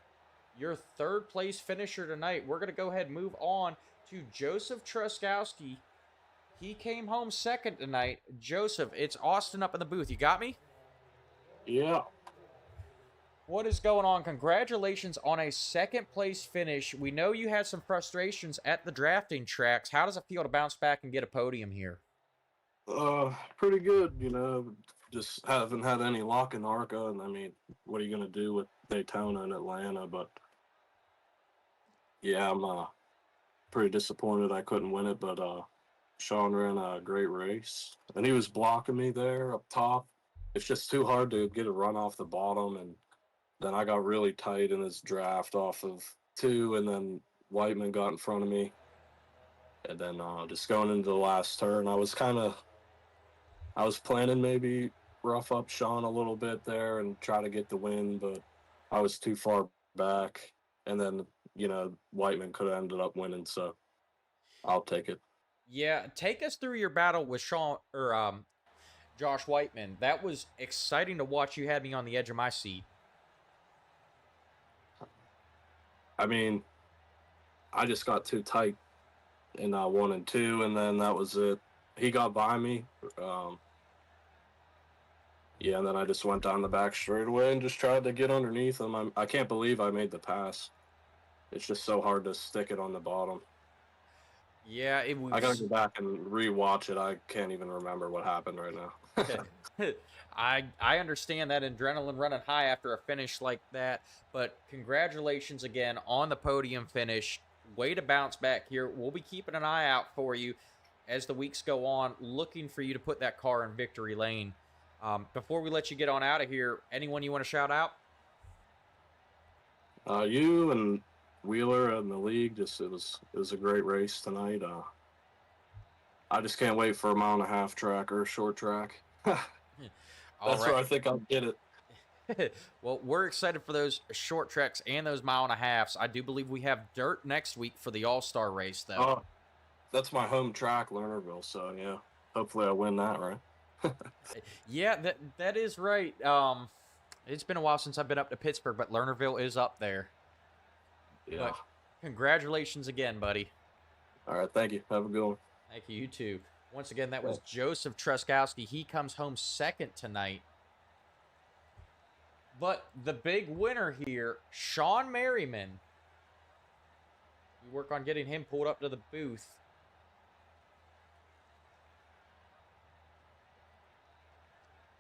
your third place finisher tonight. We're going to go ahead and move on to Joseph Truskowski. He came home second tonight. Joseph, it's Austin up in the booth. You got me? Yeah. What is going on? Congratulations on a second place finish. We know you had some frustrations at the drafting tracks. How does it feel to bounce back and get a podium here? Pretty good, just haven't had any luck in ARCA, and I mean, what are you gonna do with Daytona and Atlanta? But yeah, I'm pretty disappointed I couldn't win it, but Sean ran a great race, and he was blocking me there up top. It's just too hard to get a run off the bottom, and then I got really tight in his draft off of 2, and then Whiteman got in front of me, and then just going into the last turn, I was planning maybe rough up Sean a little bit there and try to get the win, but I was too far back, and then Whiteman could have ended up winning, so I'll take it. Yeah, take us through your battle with Sean or Josh Whiteman. That was exciting to watch. You had me on the edge of my seat. I mean, I just got too tight in 1 and 2, and then that was it. He got by me. Yeah, and then I just went down the back straightaway and just tried to get underneath him. I can't believe I made the pass. It's just so hard to stick it on the bottom. Yeah, it was. I gotta go back and rewatch it. I can't even remember what happened right now. I understand that adrenaline running high after a finish like that, but congratulations again on the podium finish. Way to bounce back here. We'll be keeping an eye out for you as the weeks go on, looking for you to put that car in victory lane. Before we let you get on out of here, anyone you want to shout out? You and Wheeler and the league, it was a great race tonight. I just can't wait for a 1.5-mile track or a short track. That's where I think I'll get it. Well, we're excited for those short tracks and those 1.5 miles. I do believe we have dirt next week for the All-Star race, though. Oh, that's my home track, Lernerville. So yeah, hopefully I win that, right? Yeah, that is right. It's been a while since I've been up to Pittsburgh, but Lernerville is up there. Yeah. But congratulations again, buddy. All right, thank you. Have a good one. Thank you. You too. Once again, that was Joseph Truskowski. He comes home second tonight. But the big winner here, Sean Merriman. We work on getting him pulled up to the booth.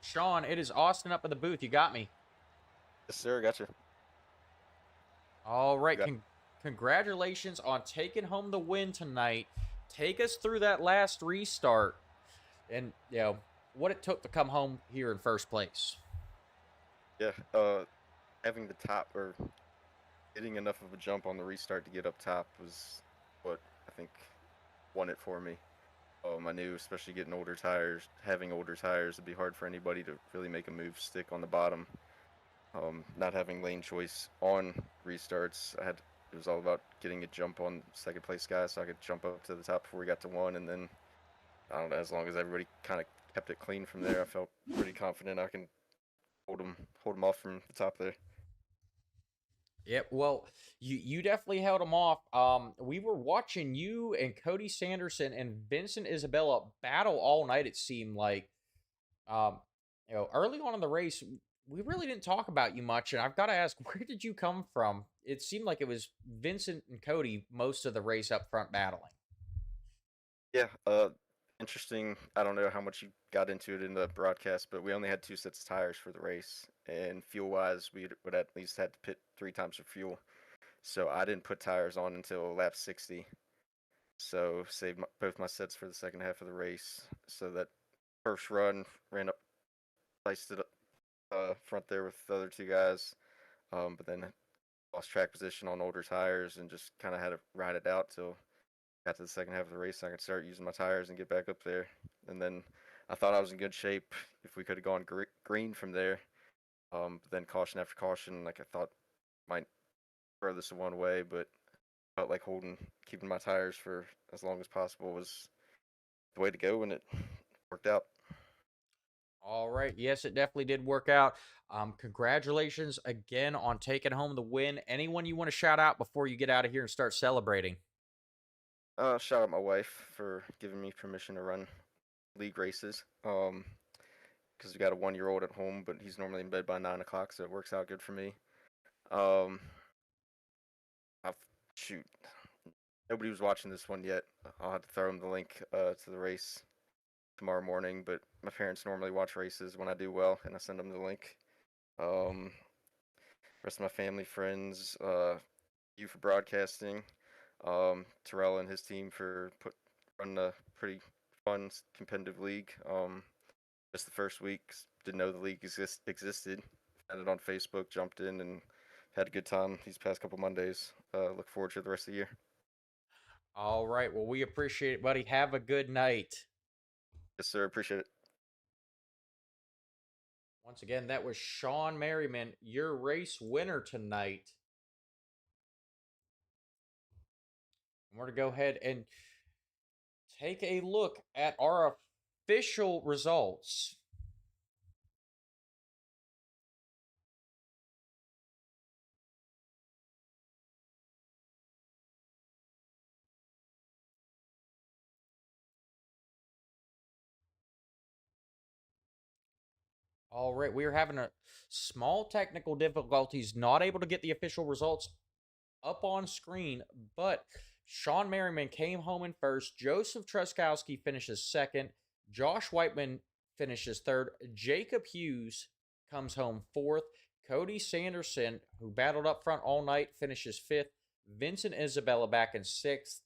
Sean, it is Austin up in the booth. You got me. Yes, sir. Gotcha. All right. Congratulations on taking home the win tonight. Take us through that last restart and, what it took to come home here in first place. Yeah. Having the top or getting enough of a jump on the restart to get up top was what I think won it for me. I knew, especially getting having older tires, it'd be hard for anybody to really make a move stick on the bottom. Not having lane choice on restarts, it was all about getting a jump on second place guy so I could jump up to the top before we got to one, and then I don't know, as long as everybody kind of kept it clean from there, I felt pretty confident I can hold them off from the top there. Yep. Well, you definitely held them off. We were watching you and Cody Sanderson and Vincent Isabella battle all night. It seemed like, um, early on in the race, we really didn't talk about you much. And I've got to ask, where did you come from? It seemed like it was Vincent and Cody most of the race up front battling. Yeah, interesting. I don't know how much you got into it in the broadcast, but we only had 2 sets of tires for the race, and fuel-wise, we would at least had to pit 3 times for fuel. So I didn't put tires on until lap 60. So saved both my sets for the second half of the race. So that first run ran up, placed it front there with the other 2 guys, but then lost track position on older tires and just kind of had to ride it out till got to the second half of the race. I could start using my tires and get back up there. And then I thought I was in good shape if we could have gone green from there. But then caution after caution, like I thought might throw this one way, but felt like keeping my tires for as long as possible was the way to go, and it worked out. All right. Yes, it definitely did work out. Congratulations again on taking home the win. Anyone you want to shout out before you get out of here and start celebrating? Shout out my wife for giving me permission to run league races. Because we got a 1-year-old at home, but he's normally in bed by 9 o'clock, so it works out good for me. Um, shoot, nobody was watching this one yet. I'll have to throw him the link to the race tomorrow morning. But my parents normally watch races when I do well, and I send them the link. Rest of my family, friends, you for broadcasting, Terrell and his team for running a pretty fun competitive league. Just the first week, didn't know the league existed. Found it on Facebook, jumped in, and had a good time these past couple Mondays. Look forward to the rest of the year. All right. Well, we appreciate it, buddy. Have a good night. Yes, sir. Appreciate it. Once again, that was Sean Merriman, your race winner tonight. We're going to go ahead and take a look at our official results. All right, we are having a small technical difficulties, not able to get the official results up on screen, but Sean Merriman came home in first. Joseph Truskowski finishes second. Josh Whiteman finishes third. Jacob Hughes comes home fourth. Cody Sanderson, who battled up front all night, finishes fifth. Vincent Isabella back in sixth.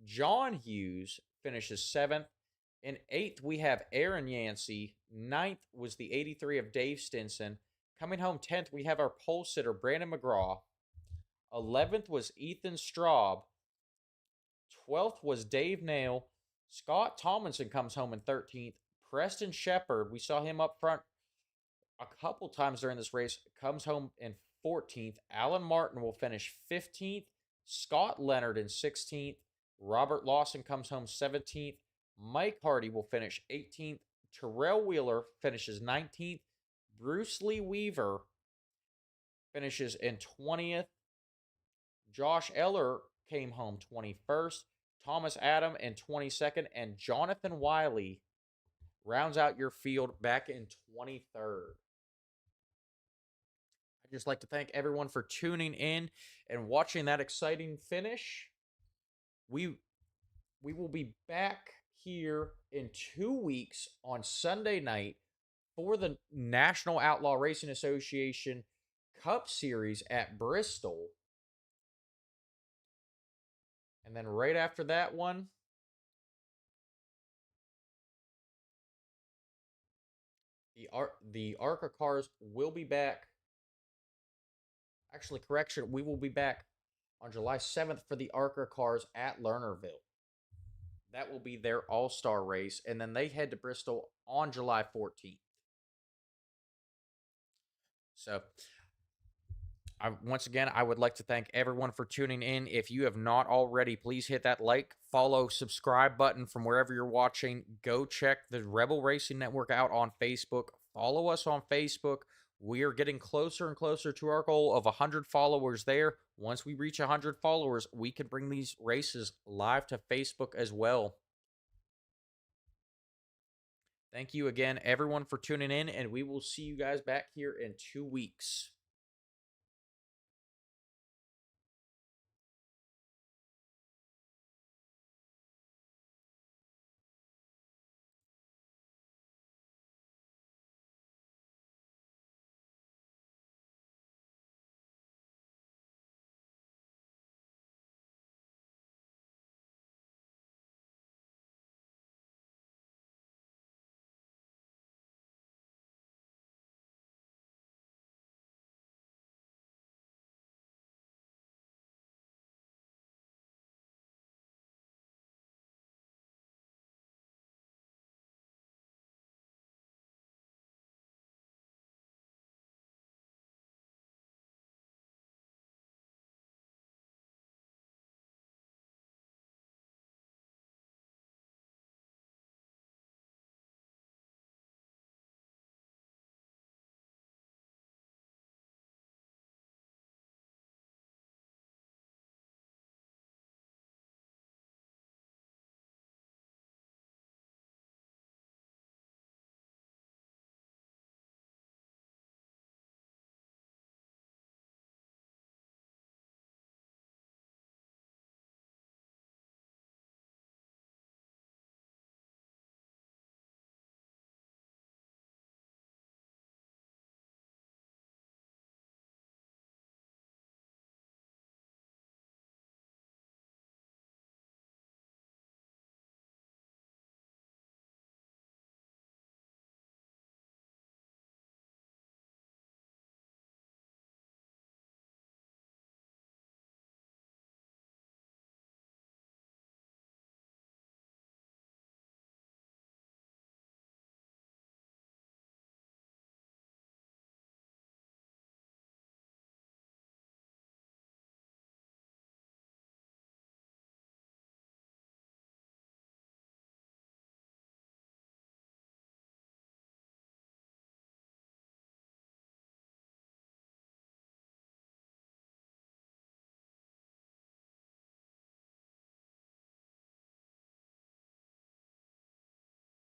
John Hughes finishes seventh. In eighth, we have Aaron Yancey. Ninth was the 83 of Dave Stinson. Coming home 10th, we have our pole sitter, Brandon McGraw. 11th was Ethan Straub. 12th was Dave Nail. Scott Tomlinson comes home in 13th. Preston Shepard, we saw him up front a couple times during this race, comes home in 14th. Alan Martin will finish 15th. Scott Leonard in 16th. Robert Lawson comes home 17th. Mike Hardy will finish 18th. Terrell Wheeler finishes 19th. Bruce Lee Weaver finishes in 20th. Josh Eller came home 21st. Thomas Adam in 22nd. And Jonathan Wiley rounds out your field back in 23rd. I'd just like to thank everyone for tuning in and watching that exciting finish. We will be back here in 2 weeks on Sunday night for the National Outlaw Racing Association Cup Series at Bristol. And then right after that one, the ARCA cars will be back. Actually, correction, we will be back on July 7th for the ARCA cars at Lernerville. That will be their all-star race, and then they head to Bristol on July 14th. So, Once again, I would like to thank everyone for tuning in. If you have not already, please hit that like, follow, subscribe button from wherever you're watching. Go check the Rebel Racing Network out on Facebook. Follow us on Facebook. We are getting closer and closer to our goal of 100 followers there. Once we reach 100 followers, we can bring these races live to Facebook as well. Thank you again, everyone, for tuning in, and we will see you guys back here in 2 weeks.